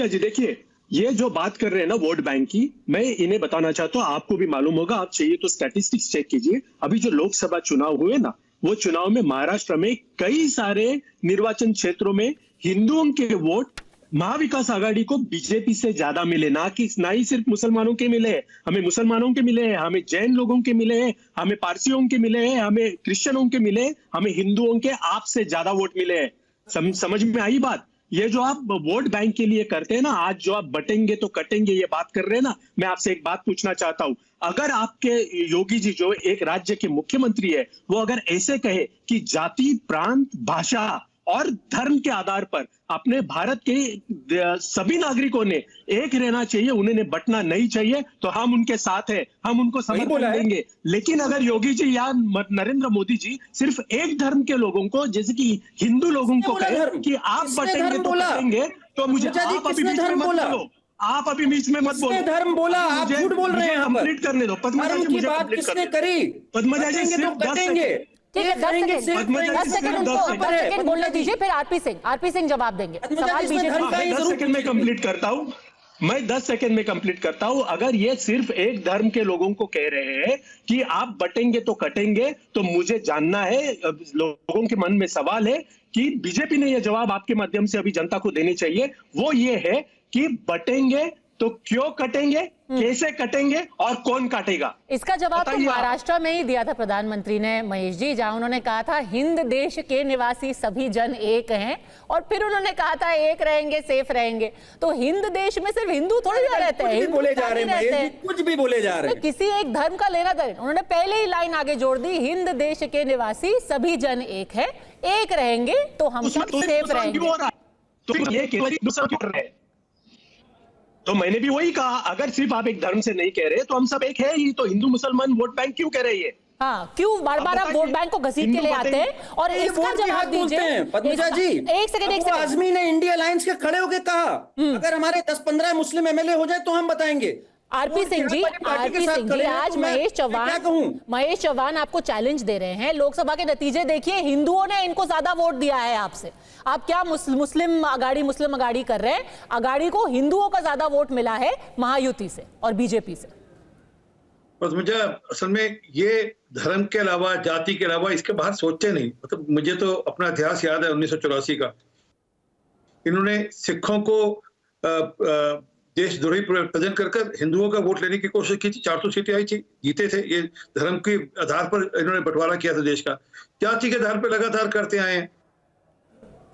जी देखिए, ये जो बात कर रहे हैं ना वोट बैंक की, मैं इन्हें बताना चाहता हूं, आपको भी मालूम होगा, आप चाहिए तो स्टैटिस्टिक्स चेक कीजिए। अभी जो लोकसभा चुनाव हुए ना, वो चुनाव में महाराष्ट्र में कई सारे निर्वाचन क्षेत्रों में हिंदुओं के वोट महाविकास आघाड़ी को बीजेपी से ज्यादा मिले। ना ही सिर्फ मुसलमानों के मिले, हमें मुसलमानों के मिले हैं, हमें जैन लोगों के मिले हैं, हमें पारसियों के मिले हैं, हमें क्रिश्चियनों के मिले, हमें हिंदुओं के आपसे ज्यादा वोट मिले हैं। समझ में आई बात? ये जो आप वोट बैंक के लिए करते हैं ना, आज जो आप बटेंगे तो कटेंगे ये बात कर रहे हैं ना, मैं आपसे एक बात पूछना चाहता हूं। अगर आपके योगी जी जो एक राज्य के मुख्यमंत्री है, वो अगर ऐसे कहे कि जाति, प्रांत, भाषा और धर्म के आधार पर अपने भारत के सभी नागरिकों ने एक रहना चाहिए, उन्हें बंटना नहीं चाहिए, तो हम उनके साथ हैं, हम उनको समर्थन देंगे। लेकिन अगर योगी जी या नरेंद्र मोदी जी सिर्फ एक धर्म के लोगों को, जैसे कि हिंदू लोगों को कहे कि आप बटेंगे तो बटेंगे, तो मुझे आप अभी बीच में मत बोलो, आप अभी बीच में मत बोलो। धर्म बोला, आप झूठ बोल रहे हैं। कंप्लीट करने दो पद्मजा जी, मुझे कंप्लीट करने दो। पद्मजा जी सिर्फ 10 सेकंड, ठीक है, 10 सेकंड बोलने दीजिए, फिर आरपी सिंह जवाब देंगे। सवाल बीजेपी 10 सेकंड में कंप्लीट करता हूं, मैं 10 सेकंड में कंप्लीट करता हूं। अगर ये सिर्फ एक धर्म के लोगों को कह रहे हैं कि आप बटेंगे तो कटेंगे, तो मुझे जानना है, लोगों के मन में सवाल है कि बीजेपी ने यह जवाब आपके माध्यम से अभी जनता को देनी चाहिए। वो ये है कि बटेंगे तो क्यों कटेंगे, कैसे कटेंगे और कौन काटेगा? इसका जवाब तो महाराष्ट्र में ही दिया था प्रधानमंत्री ने महेश जी, जहां उन्होंने कहा था हिंद देश के निवासी सभी जन एक हैं, और फिर उन्होंने कहा था एक रहेंगे, सेफ रहेंगे। तो हिंद देश में सिर्फ हिंदू थोड़ी ना रहते हैं, बोले जा रहे हैं, कुछ भी बोले जा रहे हैं। किसी एक धर्म का लेना देना, उन्होंने पहले ही लाइन आगे जोड़ दी, हिंद देश के निवासी सभी जन एक है, एक रहेंगे तो हम सब सेफ रहेंगे। तो मैंने भी वही कहा, अगर सिर्फ आप एक धर्म से नहीं कह रहे तो हम सब एक है ही, तो हिंदू मुसलमान वोट बैंक क्यों कह रही है? हाँ, क्यों बार बार आप वोट बैंक को घसीट के ले आते हैं? और इसका जवाब दीजिए पद्मजा जी। एक सेकंड आजमी ने इंडिया अलायंस के खड़े होकर कहा अगर हमारे 10-15 मुस्लिम एमएलए हो जाए तो हम बताएंगे। आरपी सिंह जी, आज महेश चौहान आपको चैलेंज दे रहे हैं। लोकसभा के नतीजे देखिए, हिंदुओं ने इनको ज्यादा वोट दिया है आपसे। आप क्या मुस्लिम अगाड़ी कर रहे हैं? अगाड़ी को हिंदुओं का ज्यादा वोट मिला है महायुति से और बीजेपी से। और मुझे असल में ये धर्म के अलावा, जाति के अलावा इसके बाहर सोचते नहीं। मतलब मुझे तो अपना इतिहास याद है 1984 का। इन्होंने सिखों को देशद्रोही प्रेजेंट कर हिंदुओं का वोट लेने की कोशिश की थी। 400 सीटें आई थी, जीते थे। ये धर्म के आधार पर इन्होंने बंटवारा किया था देश का। जाति के आधार पर लगातार करते आए हैं।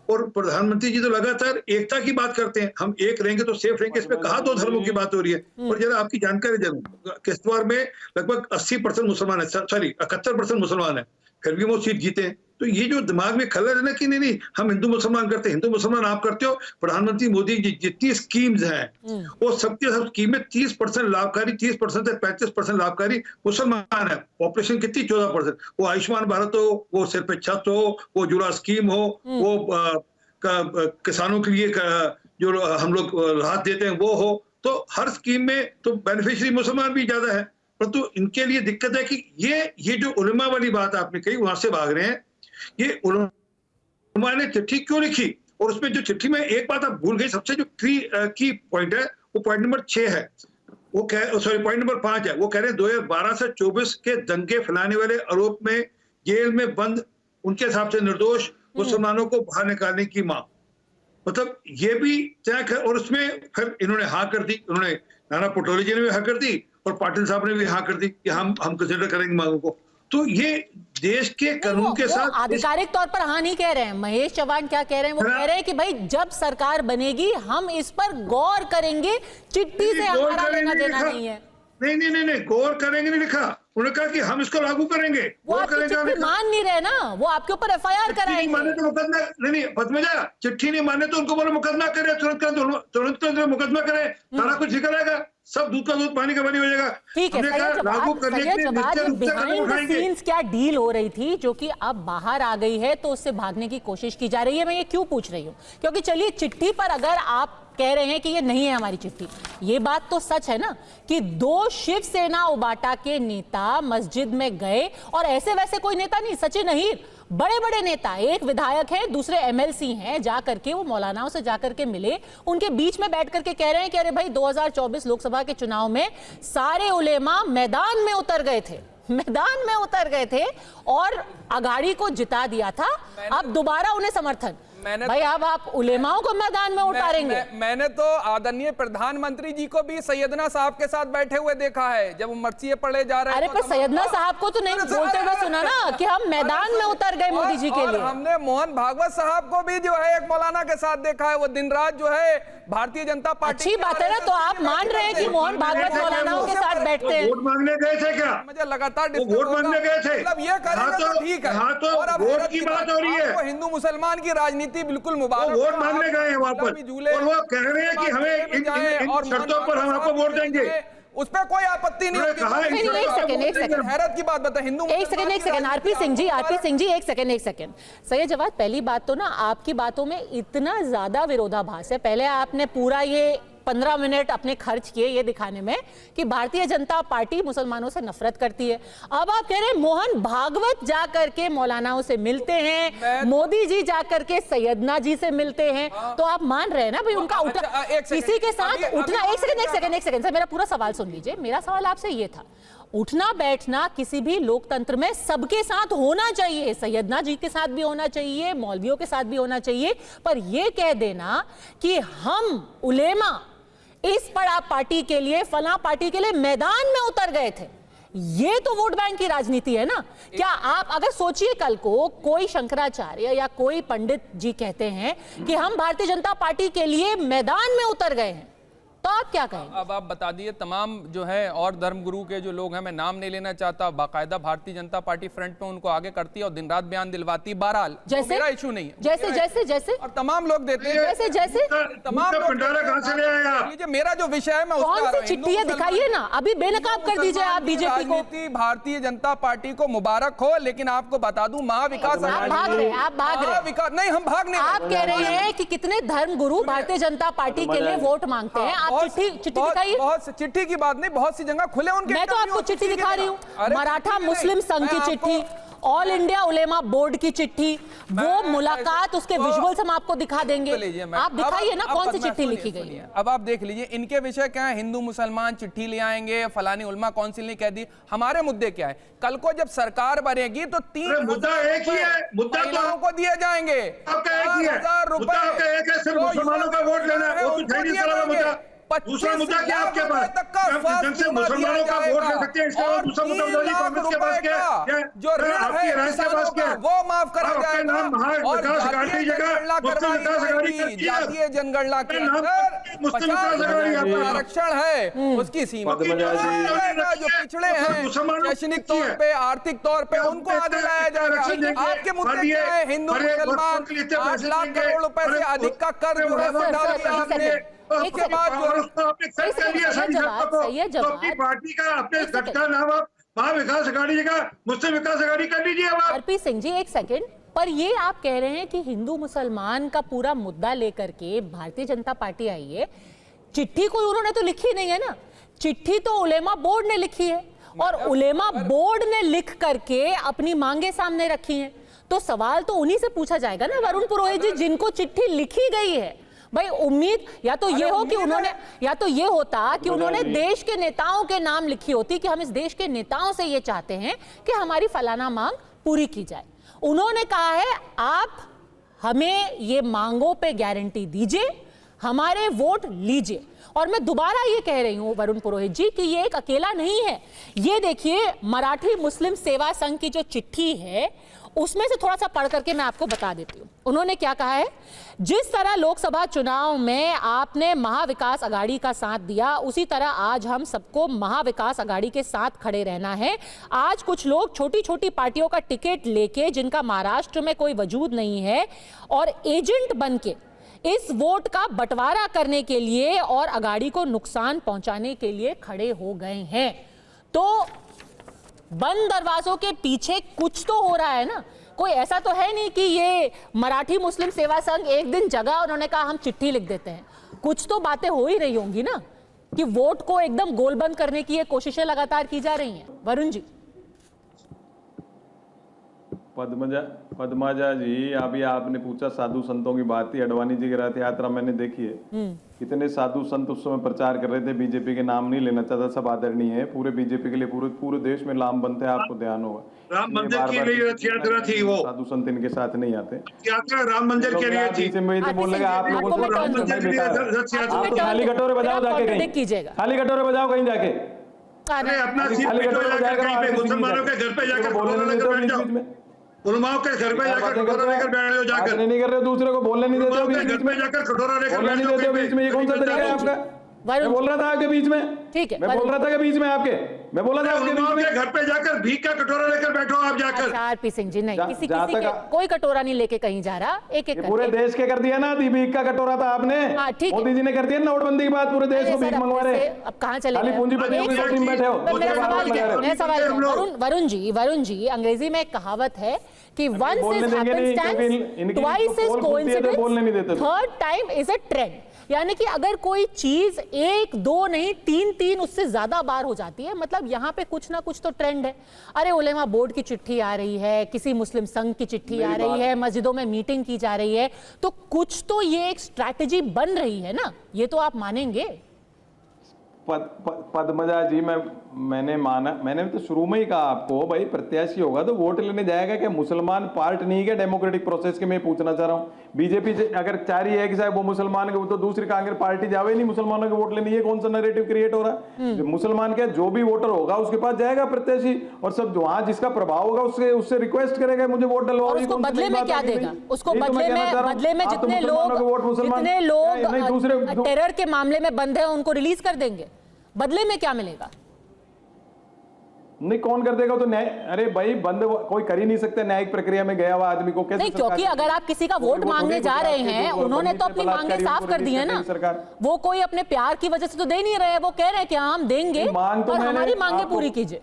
और प्रधानमंत्री जी तो लगातार एकता की बात करते हैं, हम एक रहेंगे तो सेफ रहेंगे। इसमें कहा दो धर्मों की बात हो रही है। और जरा आपकी जानकारी दे दूं, किश्तवाड़ में लगभग 80% मुसलमान है, सॉरी 71% मुसलमान है, फिर भी वो सीट जीते हैं। तो ये जो दिमाग में खलल है ना कि नहीं हम हिंदू मुसलमान करते हैं, हिंदू मुसलमान आप करते हो। प्रधानमंत्री मोदी जी जितनी स्कीम्स हैं वो सबके सब स्कीमें 30% लाभकारी, 30% से 35% लाभकारी मुसलमान है। पॉपुलेशन कितनी 14%। वो आयुष्मान भारत हो, वो सिर पे छत हो, वो जुड़ा स्कीम हो, वो किसानों के लिए जो हम लोग राहत देते हैं वो हो, तो हर स्कीम में तो बेनिफिशियरी मुसलमान भी ज्यादा है। परंतु इनके लिए दिक्कत है कि ये जो उलमा वाली बात आपने कही वहां से भाग रहे हैं। ये उलमा ने चिट्ठी क्यों लिखी, और उसमें जो चिट्ठी में एक बात आप भूल गई, सबसे जो की पॉइंट है वो पॉइंट नंबर 6 है। वो पॉइंट नंबर 5 है। वो कह रहे हैं 2012 से 24 के दंगे फैलाने वाले आरोप में जेल में बंद उनके हिसाब से निर्दोष मुसलमानों को बाहर निकालने की मांग। मतलब ये भी तय है। और उसमें फिर इन्होंने हाँ कर दी, उन्होंने नाना पटोले जी ने भी हाँ कर दी और पाटिल साहब ने भी हाँ कर दी कि हम कंसिडर करेंगे मांगों को। तो ये देश के कानून के साथ आधिकारिक तौर पर हाँ नहीं कह रहे हैं। महेश चव्हाण क्या कह रहे हैं, वो कह रहे हैं कि भाई जब सरकार बनेगी हम इस पर गौर करेंगे, चिट्ठी से हमारा लेना देना नहीं है। नहीं, गौर करेंगे नहीं लिखा। उन्होंने कहा कि हम इसको लागू करेंगे। वो आपकी चिट्ठी मान नहीं रहे ना, वो आपके ऊपर FIR कराएंगे। माने तो मुकदमा नहीं, पद्मजा चिट्ठी नहीं माने तो उनको बोलो मुकदमा करे, तुरंत मुकदमा करे, सारा कुछ निकल आएगा, सब दूध का दूध पानी का पानी हो जाएगा। ठीक है, बिहाइंड द सीन्स क्या डील हो रही थी जो कि अब बाहर आ गई है, तो उससे भागने की कोशिश की जा रही है। मैं ये क्यों पूछ रही हूँ, क्योंकि चलिए चिट्ठी पर अगर आप कह रहे हैं कि ये नहीं है हमारी चिट्ठी, ये बात तो सच है ना कि 2 शिवसेना उबाटा के नेता मस्जिद में गए, और ऐसे वैसे कोई नेता नहीं, सचिन अहीर बड़े बड़े नेता, एक विधायक है, दूसरे MLC हैं, जाकर के वो मौलानाओं से जाकर के मिले, उनके बीच में बैठ करके कह रहे हैं कि अरे भाई 2024 लोकसभा के चुनाव में सारे उलेमा मैदान में उतर गए थे और अघाड़ी को जिता दिया था। अब दोबारा उन्हें समर्थन। भाई अब आप उलेमाओं को मैदान में उतारेंगे। मैंने तो आदरणीय प्रधानमंत्री जी को भी सैयदना साहब के साथ बैठे हुए देखा है जब मर्सिये पढ़े जा रहे हैं। अरे पर सैयदना साहब को तो नहीं बोलते हुए सुना ना कि हम मैदान में उतर गए मोदी जी के लिए। हमने मोहन भागवत साहब को भी जो है एक मौलाना के साथ देखा है, वो दिन रात जो है भारतीय जनता पार्टी। अच्छी बात है ना, तो आप मान रहे हैं कि मोहन भागवत मौलानाओं के साथ बैठते हैं। वोट मांगने गए थे क्या? मुझे लगातार वोट मांगने गए थे, मतलब ये करेंगे तो ठीक है। और अब वोट की बात हो रही है, हिंदू मुसलमान की राजनीति बिल्कुल मुबारक। वोट मांगने गए हैं वापस, और वो कह रहे हैं कि हमें इन शर्तों पर हम आपको वोट देंगे। उस पर कोई आपत्ति नहीं होती। एक सेकंड हैरत की बात बता हिंदू। एक सेकंड आरपी सिंह जी एक सेकंड। सैयद जवाद, पहली बात तो ना आपकी बातों में इतना ज्यादा विरोधाभास है। पहले आपने पूरा ये 15 मिनट अपने खर्च किए ये दिखाने में कि भारतीय जनता पार्टी मुसलमानों से नफरत करती है। अब आप कह रहे हैं मोहन भागवत जाकर के मौलानाओं से मिलते हैं, मोदी जी जाकर के सैयदना जी से मिलते हैं, तो आप मान रहे हैं ना भाई उनका उठना किसी के साथ उठना। एक सेकंड सर, मेरा पूरा सवाल सुन लीजिए। मेरा सवाल आपसे ये था, उठना बैठना किसी भी लोकतंत्र में सबके साथ होना चाहिए, सैयदना जी के साथ भी होना चाहिए, मौलवियों के साथ भी होना चाहिए, पर यह कह देना कि हम उलेमा इस पड़ा पार्टी के लिए, फला पार्टी के लिए मैदान में उतर गए थे, ये तो वोट बैंक की राजनीति है ना। क्या आप अगर सोचिए कल को कोई शंकराचार्य या कोई पंडित जी कहते हैं कि हम भारतीय जनता पार्टी के लिए मैदान में उतर गए हैं, तो आप क्या कहेंगे? अब आप बता दिए तमाम जो है और धर्मगुरु के जो लोग हैं, मैं नाम नहीं लेना चाहता, बाकायदा भारतीय जनता पार्टी फ्रंट में उनको आगे करती है और दिन रात बयान दिलवाती। बहरहाल जैसे मेरा इशू नहीं है, जैसे और तमाम लोग देते हैं जैसे तमाम लीजिए। मेरा जो विषय है मैं कौन सी चिट्ठी है दिखाइए ना, अभी बेनकाब कर दीजिए आप बीजेपी को। भारतीय जनता पार्टी को मुबारक हो, लेकिन आपको बता दूं महाविकास आप भाग रहे नहीं, हम भाग नहीं। आप कह रहे हैं कि कितने धर्मगुरु भारतीय जनता पार्टी के लिए वोट मांगते हैं। आप चिट्ठी दिखाइए। बहुत चिट्ठी की बात नहीं, बहुत सी जगह खुले उनके। मैं तो आपको चिट्ठी दिखा रही हूँ, मराठा मुस्लिम संघ की चिट्ठी ऑल इंडिया उलेमा बोर्ड की चिट्ठी, वो मुलाकात, उसके विजुअल्स हम आपको दिखा देंगे। आप दिखाइए ना कौन सी चिट्ठी लिखी गई है। अब आप देख लीजिए इनके विषय क्या है, हिंदू मुसलमान चिट्ठी ले आएंगे, फलानी उलमा काउंसिल ने कह दी। हमारे मुद्दे क्या है, कल को जब सरकार बनेगी तो 3 मुद्दा एक ही है, मुद्दा महिलाओं को दिए जाएंगे, 4,000 रुपए, सिर्फ मुसलमानों का वोट लेना है, वो तो मुद्दा। दूसरा मुद्दा क्या आपके पास, जब मुसलमानों का वोट ले सकते हैं, इसके बाद दूसरा मुद्दा बताइए कांग्रेस के पास क्या है, जो आपकी राय के पास क्या है, वो माफ करा आपके जाएगा नाम महाविकास अघाड़ी की जगह मुस्लिम विकास अघाड़ी करती है, जातीय जनगणना के अंदर मुस्लिम विकास अघाड़ी आरक्षण है, उसकी सीमा जो पिछड़े हैं शैक्षणिक तौर पे, आर्थिक तौर पे, उनको आगे लाया जाएगा। आपके मुद्दे क्या है, हिंदू मुसलमान 8 लाख करोड़ रुपए से अधिक का कर्ज जो है वो डाल दिया आपने, उसके बाद अपनी पार्टी का अपने गठ का नाम आप महाविकास अघाड़ी का मुस्लिम विकास अघाड़ी कर लीजिए। आरपी सिंह जी एक सेकंड, पर ये आप कह रहे हैं कि हिंदू मुसलमान का पूरा मुद्दा लेकर के भारतीय जनता पार्टी आई है, चिट्ठी कोई उन्होंने तो लिखी नहीं है ना, चिट्ठी तो उलेमा बोर्ड ने लिखी है और उलेमा बोर्ड ने लिख करके अपनी मांगे सामने रखी हैं, तो सवाल तो उन्हीं से पूछा जाएगा ना वरुण पुरोहित जी, जिनको चिट्ठी लिखी गई है। भाई उम्मीद या तो ये हो कि उन्होंने, या तो ये होता कि उन्होंने देश के नेताओं के नाम लिखी होती कि हम इस देश के नेताओं से ये चाहते हैं कि हमारी फलाना मांग पूरी की जाए। उन्होंने कहा है आप हमें ये मांगों पे गारंटी दीजिए, हमारे वोट लीजिए। और मैं दोबारा ये कह रही हूं वरुण पुरोहित जी कि ये एक अकेला नहीं है, ये देखिए मराठी मुस्लिम सेवा संघ की जो चिट्ठी है उसमें से थोड़ा सा पढ़ करके मैं आपको बता देती हूँ। उन्होंने क्या कहा है, जिस तरह लोकसभा चुनाव में आपने महाविकास अघाड़ी का साथ दिया, उसी तरह आज हम सबको महाविकास अघाड़ी के साथ खड़े रहना है। आज कुछ लोग छोटी छोटी पार्टियों का टिकट लेके, जिनका महाराष्ट्र में कोई वजूद नहीं है, और एजेंट बन के इस वोट का बंटवारा करने के लिए और अघाड़ी को नुकसान पहुंचाने के लिए खड़े हो गए हैं। तो बंद दरवाजों के पीछे कुछ तो हो रहा है ना, कोई ऐसा तो है नहीं कि ये मराठी मुस्लिम सेवा संघ एक दिन जगा उन्होंने कहा हम चिट्ठी लिख देते हैं। कुछ तो बातें हो ही रही होंगी ना कि वोट को एकदम गोलबंद करने की ये कोशिशें लगातार की जा रही हैं। वरुण जी। पद्मजा जी, अभी आपने पूछा साधु संतों की बात थी, अडवाणी जी की रथ यात्रा मैंने देखी है, कितने साधु संत उस समय प्रचार कर रहे थे, बीजेपी के नाम नहीं लेना चाहता, सब आदरणीय है, पूरे बीजेपी के लिए पूरे देश में लाम बनते हैं, आपको ध्यान होगा। राम मंदिर के लिए रथ यात्रा थी, वो साधु संत इनके साथ नहीं आते, यात्रा राम मंदिर के लिए थी। बोल लगे आप लोगों को खाली कटोरे बजाओ जाके कहीं, खाली कटोरे बजाओ कहीं जाके, अरे अपना मुसलमानों के घर पे जाकर उलमाओं के घर पे जाकर कटोरा लेकर बैठ रहे हो, जाकर नहीं कर रहे हो, दूसरे को बोलने नहीं देते हो, घर पे जाकर कटोरा लेकर बोलने नहीं देते हो बीच में, ये कौन सा तरीका है आपका? मैं बोल रहा था आपके बीच में, ठीक है, मैं बोल रहा था कि बीच में आपके, मैं बोला था आपके बीच में, घर पे जाकर भीख का कटोरा लेकर बैठो आप जाकर। आरपी सिंह जी नहीं, किसी के कोई कटोरा नहीं लेके कहीं जा रहा, एक एक पूरे देश के कर दिया ना, भीख का कटोरा था आपने, मोदी जी ने कर दिया नोटबंदी के बाद, पूरे देश को भीख मंगवा रहे। अब कहाँ चले खाली पूंजीपतियों की टीम बैठे हो। वरुण जी, अंग्रेजी में एक कहावत है कि once is happenstance, twice is coincidence, third time is a trend। यानी कि अगर कोई चीज 1, 2 नहीं 3 उससे ज्यादा बार हो जाती है, मतलब यहाँ पे कुछ ना कुछ तो ट्रेंड है। अरे उलेमा बोर्ड की चिट्ठी आ रही है, किसी मुस्लिम संघ की चिट्ठी आ रही है, मस्जिदों में मीटिंग की जा रही है, तो कुछ तो ये एक स्ट्रैटेजी बन रही है ना, ये तो आप मानेंगे। पद्मजा जी, मैंने तो शुरू में ही कहा आपको, भाई प्रत्याशी होगा तो वोट लेने जाएगा क्या? मुसलमान पार्ट नहीं है डेमोक्रेटिक प्रोसेस के? मैं पूछना चाह रहा हूँ, बीजेपी अगर चाह रही है कि साहब वो मुसलमान के, तो दूसरी कांग्रेस पार्टी जावे नहीं मुसलमानों के वोट लेने, ये कौन सा नैरेटिव क्रिएट हो रहा है? मुसलमान के जो भी वोटर होगा उसके पास जाएगा प्रत्याशी, और सब वहां जिसका प्रभाव होगा उससे रिक्वेस्ट करेगा मुझे वोट डलवाओ। उसको बदले में क्या देगा? उसको बदले में जितने लोग टेरर के मामले में बंद है उनको रिलीज कर देंगे, बदले में क्या मिलेगा? नहीं, कौन कर देगा? तो न्याय, अरे भाई बंद कोई कर ही नहीं सकता न्यायिक प्रक्रिया में गया हुआ आदमी को कैसे? नहीं, क्योंकि अगर आप किसी का वोट मांगने जा रहे हैं, उन्होंने तो अपनी मांगे साफ कर दी है ना, वो कोई अपने प्यार की वजह से तो दे नहीं रहे, वो कह रहे हैं कि हम देंगे और हमारी मांगे पूरी कीजिए।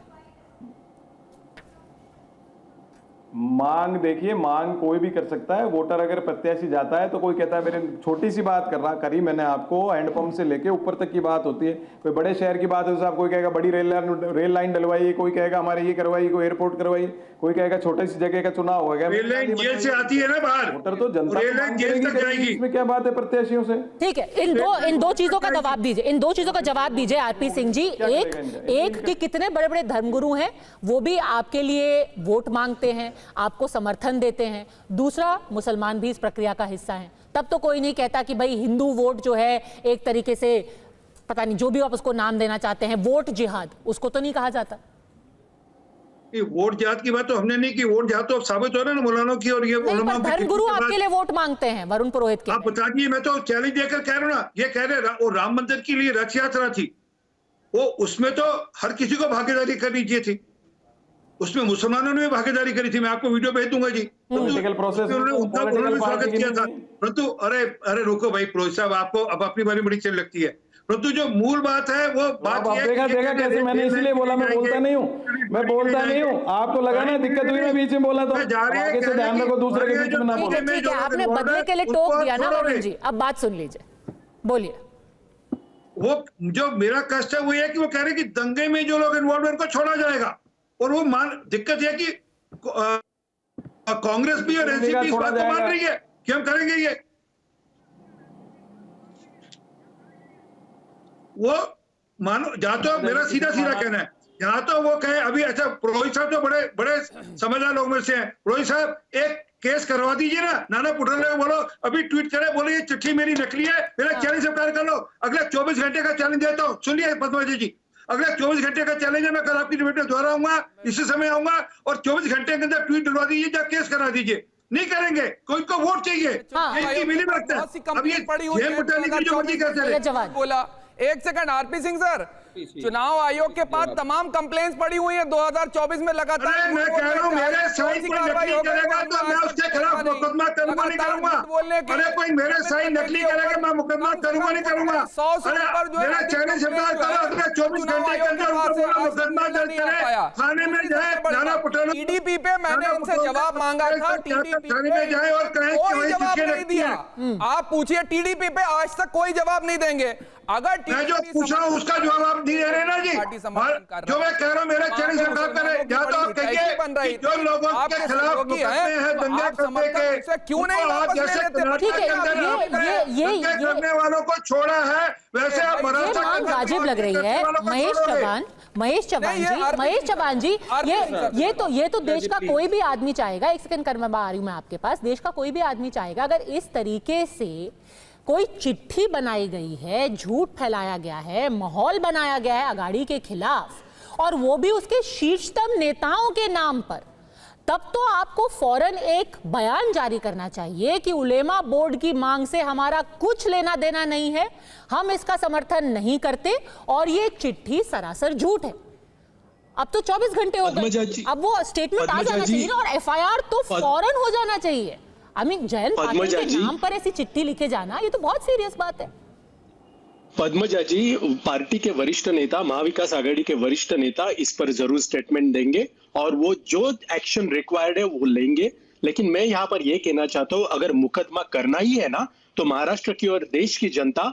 मांग देखिए, मांग कोई भी कर सकता है। वोटर अगर प्रत्याशी जाता है तो कोई कहता है मेरे, छोटी सी बात करी मैंने आपको, हैंडपंप से लेके ऊपर तक की बात होती है। कोई बड़े शहर की बात है तो साहब कोई कहेगा बड़ी रेल लाइन डलवाइए, कोई कहेगा हमारे ये करवाइए, कोई एयरपोर्ट करवाइए, कोई कहेगा छोटी सी जगह का चुनाव होगा। रेल लाइन जेल से आती है ना बाहर, वोटर तो जनता रेल लाइन जेल तक जाएगी, इसमें क्या बात है प्रत्याशियों से। ठीक है, इन दो चीजों का जवाब दीजिए, इन दो चीजों का जवाब दीजिए आरपी सिंह जी। एक कि कितने बड़े बड़े धर्मगुरु हैं वो भी आपके लिए वोट मांगते हैं, आपको समर्थन देते हैं। दूसरा, मुसलमान भी इस प्रक्रिया का हिस्सा हैं। तब तो कोई नहीं कहता कि भाई हिंदू वोट जो है एक तरीके से, पता नहीं जो भी आप उसको नाम देना चाहते हैं, वोट जिहाद, उसको तो नहीं कहा जाता। वोट जिहाद की बात तो हमने नहीं की, वोट जिहाद तो साबित हो रहा है ना मौलाना की और ये धर्मगुरु आपके लिए वोट मांगते हैं, वरुण पुरोहित के। आप बता दीजिए, मैं तो चैलेंज देकर कह रहा हूँ ना, ये कह रहे वो राम मंदिर के लिए रथ यात्रा थी, वो उसमें तो हर किसी को भागीदारी करनी चाहिए थी, उसमें मुसलमानों ने भी भागीदारी करी थी। मैं आपको वीडियो भेज दूंगा जी, पॉलिटिकल प्रोसेस उन्होंने स्वागत किया था। परंतु अरे रोको भाई पुरोहित साहब, आपको अब अपनी बारी बड़ी चल लगती है। परंतु जो मूल बात है वो बात देखा कैसे, मैंने इसलिए बोला, मैं बोलता नहीं हूँ, आपको लगा ना दिक्कत हुई, मैं बीच में बोला तो आगे से ध्यान रखो, दूसरे के बीच में ना बोलो। ठीक है, आपने बदले के लिए टोक दिया ना वरुण जी, अब बात सुन लीजिए, बोलिए। वो जो मेरा कष्ट है वो ये कि वो कह रहे कि दंगे में जो लोग इन्वॉल्व है उनको छोड़ा जाएगा, और वो दिक्कत है कि कांग्रेस भी और एनसीपी इस बात को मान रही है कि हम करेंगे ये। वो मानो, जहां तो मेरा सीधा कहना है, जहां तो वो कहे अभी ऐसा, पुरोहित साहब तो बड़े बड़े समझदार लोग में से हैं। पुरोहित साहब एक केस करवा दीजिए ना, नाना पुटले को बोलो अभी ट्वीट करे, बोले ये चिट्ठी मेरी नकली है, मेरा चैलेंज स्वीकार कर लो। अगले 24 घंटे का चैलेंज देता हूँ, सुनिए पद्मा जी, अगले 24 घंटे का चैलेंज है, मैं कल आपकी डिबेट में दोहरा आऊंगा, इसी समय आऊंगा, और 24 घंटे के अंदर ट्वीट डलवा दीजिए या केस करा दीजिए। नहीं करेंगे, कोई को वोट चाहिए, इनकी मिली भगत है। अब ये बोला, एक सेकंड आरपी सिंह सर, चुनाव आयोग के पास तमाम कंप्लेंट्स पड़ी हुई है 2024 में लगातार। मैं कह रहा हूं, मेरे साइन कोई नकली करेगा तो मैं उसके खिलाफ मुकदमा करूंगा नहीं करूंगा। अरे कोई मेरे साइन नकली करेगा, मैं मुकदमा करूंगा नहीं करूंगा। अरे मेरा चैलेंज स्वीकार करो, अगले 24 घंटे के अंदर उनको मुकदमा दर्ज करे, थाने में जाए, नाना पटेल टीडीपी पे मैंने इनसे जवाब मांगा था, थाने में जाए और कहें कोई जवाब नहीं दिया। आप पूछिए टीडीपी पे आज तक कोई जवाब नहीं देंगे। अगर मैं जो पूछ रहा हूँ उसका जवाब नहीं दे रहे ना जी, जो मैं कह रहा हूँ मेरा चैलेंज स्वीकार करें, या तो आप कहिए कि जो लोगों के खिलाफ मुकदमे हैं दंगे करने के, क्यों नहीं आप जैसे दंगे करने वालों को छोड़ा है, वैसे आप मांग वाजिब लग रही है। महेश चौहान जी, ये तो देश का कोई भी आदमी चाहेगा, एक सेकंड कर मैं आ रही हूँ मैं आपके पास, देश का कोई भी आदमी चाहेगा अगर इस तरीके से कोई चिट्ठी बनाई गई है, झूठ फैलाया गया है, माहौल बनाया गया है अगाड़ी के खिलाफ, और वो भी उसके शीर्षतम नेताओं के नाम पर, तब तो आपको फौरन एक बयान जारी करना चाहिए कि उलेमा बोर्ड की मांग से हमारा कुछ लेना देना नहीं है, हम इसका समर्थन नहीं करते और ये चिट्ठी सरासर झूठ है। अब तो 24 घंटे हो गए, अब वो स्टेटमेंट आ जाना चाहिए और एफआईआर तो फौरन हो जाना चाहिए। जयंत पाटिल के नाम पर ऐसी चिट्ठी लिखे जाना, ये तो बहुत सीरियस बात है। पद्मजा जी, पार्टी के वरिष्ठ नेता, महाविकास आघाड़ी के वरिष्ठ नेता इस पर जरूर स्टेटमेंट देंगे और वो जो एक्शन रिक्वायर्ड है वो लेंगे। लेकिन मैं यहाँ पर ये कहना चाहता हूँ, अगर मुकदमा करना ही है ना, तो महाराष्ट्र की और देश की जनता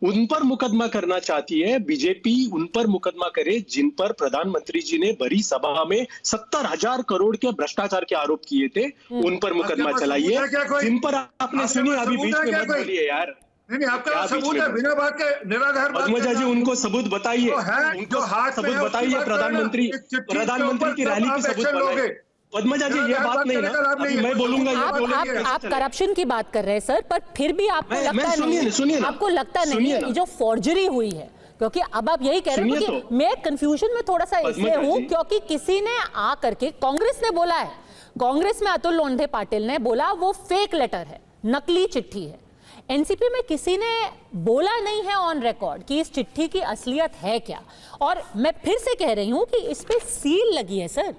उन पर मुकदमा करना चाहती है। बीजेपी उन पर मुकदमा करे जिन पर प्रधानमंत्री जी ने भरी सभा में 70,000 करोड़ के भ्रष्टाचार के आरोप किए थे, उन पर मुकदमा चलाइए। जिन पर आपने सुनी अभी बीच में मत बोलिए यार, नहीं आपका सबूत है, बिना बात के निराधार पद्मजा जी उनको सबूत बताइए, उनको सबूत बताइए, प्रधानमंत्री की रैली की सबूत बताइए। पद्मजा जी ये बात नहीं ना, मैं बोलूंगा आप करप्शन की बात कर रहे हैं सर, पर फिर भी आपको लगता नहीं ये जो फॉर्जरी हुई है, क्योंकि अब आप यही कह रहे हो कि मैं कंफ्यूजन में थोड़ा सा इसलिए हूं क्योंकि किसी ने आ करके, कांग्रेस ने बोला है, कांग्रेस में अतुल लोंढे पाटिल ने बोला वो फेक लेटर है, नकली चिट्ठी है। एनसीपी में किसी ने बोला नहीं है ऑन रिकॉर्ड कि इस चिट्ठी की असलियत है क्या, और मैं फिर से कह रही हूं कि इस पे सील लगी है सर,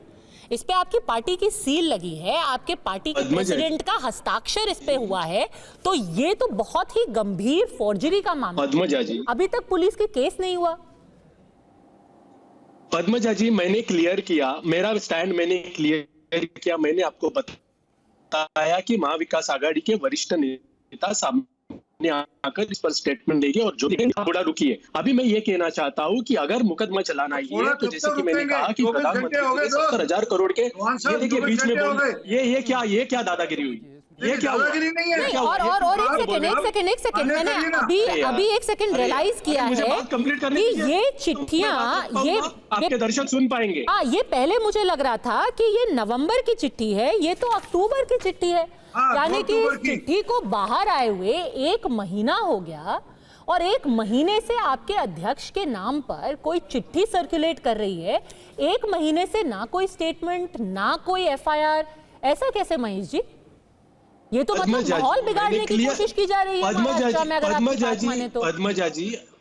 इस पे आपकी पार्टी की सील लगी है, आपके पार्टी के प्रेसिडेंट का हस्ताक्षर इस पे हुआ है, तो ये तो बहुत ही गंभीर फॉर्जरी का मामला है। अभी तक पुलिस के केस नहीं हुआ। पद्मजा जी, मैंने क्लियर किया, मेरा स्टैंड मैंने क्लियर किया, मैंने आपको बताया कि महाविकास आघाड़ी के वरिष्ठ नेता सामने आकर इस पर स्टेटमेंट देंगे और जो थोड़ा रुकिए। अभी मैं ये कहना चाहता हूँ कि अगर मुकदमा चलाना ही है तो जैसे कि मैंने कहा कि प्रधानमंत्री 70,000 करोड़ के ये देखिए बीच में ये क्या दादागिरी हुई, ये क्या दादागिरी नहीं है। नहीं, और एक सेकंड मैंने अभी एक सेकंड रियलाइज किया है कि ये चिट्ठियां ये आपके दर्शक सुन पाएंगे। हाँ, ये पहले मुझे लग रहा था कि ये नवंबर की चिट्ठी है, ये तो अक्टूबर की चिट्ठी है। यानी कि इस चिट्ठी को बाहर आए हुए 1 महीना हो गया और 1 महीने से आपके अध्यक्ष के नाम पर कोई चिट्ठी सर्कुलेट कर रही है। 1 महीने से ना कोई स्टेटमेंट, ना कोई FIR, ऐसा कैसे महेश जी? ये तो मतलब माहौल बिगाड़ने की कोशिश की जा रही है महाराष्ट्र में, अगर आप बात माने तो।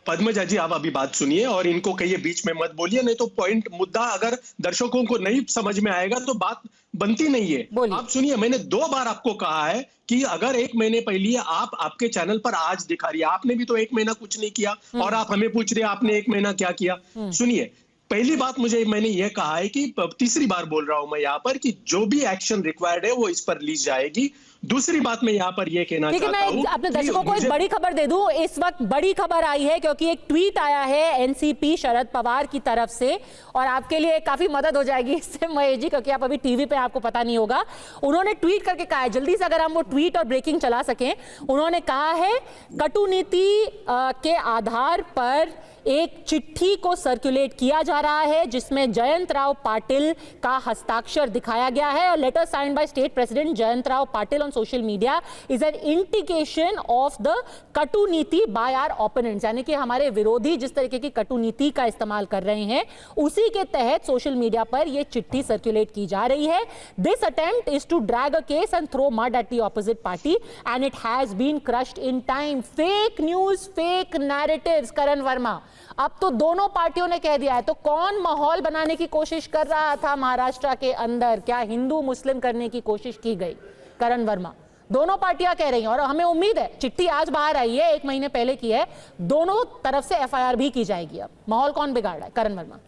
पद्मजा जी आप अभी बात सुनिए और इनको कहिए बीच में मत बोलिए, नहीं तो पॉइंट मुद्दा अगर दर्शकों को नहीं समझ में आएगा तो बात बनती नहीं है। आप सुनिए, मैंने 2 बार आपको कहा है कि अगर 1 महीने पहले आप आपके चैनल पर आज दिखा रही है, आपने भी तो 1 महीना कुछ नहीं किया और आप हमें पूछ रहे हैं आपने 1 महीना क्या किया। सुनिए, पहली बात मैंने ये कहा है कि तीसरी बार बोल रहा हूं मैं यहाँ पर कि जो भी एक्शन रिक्वायर्ड है वो इस पर ली जाएगी। दूसरी बात मैं यहाँ पर ये कहना चाहता हूँ, मैं अपने दर्शकों को एक बड़ी खबर दे दूं। इस वक्त बड़ी खबर आई है क्योंकि एक ट्वीट आया है NCP शरद पवार की तरफ से और आपके लिए काफी मदद हो जाएगी इससे महेश जी, क्योंकि आप अभी टीवी पे आपको पता नहीं होगा। उन्होंने ट्वीट करके कहा है, जल्दी से अगर हम वो ट्वीट और ब्रेकिंग चला सकें। उन्होंने कहा है कटु नीति के आधार पर एक चिट्ठी को सर्कुलेट किया जा रहा है जिसमें जयंत राव पाटिल का हस्ताक्षर दिखाया गया है और letter signed by state president Jayant Rao Patil on social media is an indication of the कटु नीति बाय आवर ओपोनेंट्स। यानी कि हमारे विरोधी जिस तरीके की कटु नीति का इस्तेमाल कर रहे हैं उसी के तहत सोशल मीडिया पर यह चिट्ठी सर्कुलेट की जा रही है। This attempt is to drag a case and throw mud at the opposite party and it has been crushed in time. Fake news, fake narratives. Karan Verma, अब तो दोनों पार्टियों ने कह दिया है, तो कौन माहौल बनाने की कोशिश कर रहा था महाराष्ट्र के अंदर? क्या हिंदू मुस्लिम करने की कोशिश की गई? करण वर्मा, दोनों पार्टियां कह रही हैं और हमें उम्मीद है, चिट्ठी आज बाहर आई है, 1 महीने पहले की है, दोनों तरफ से FIR भी की जाएगी। अब माहौल कौन बिगाड़ रहा है? करण वर्मा।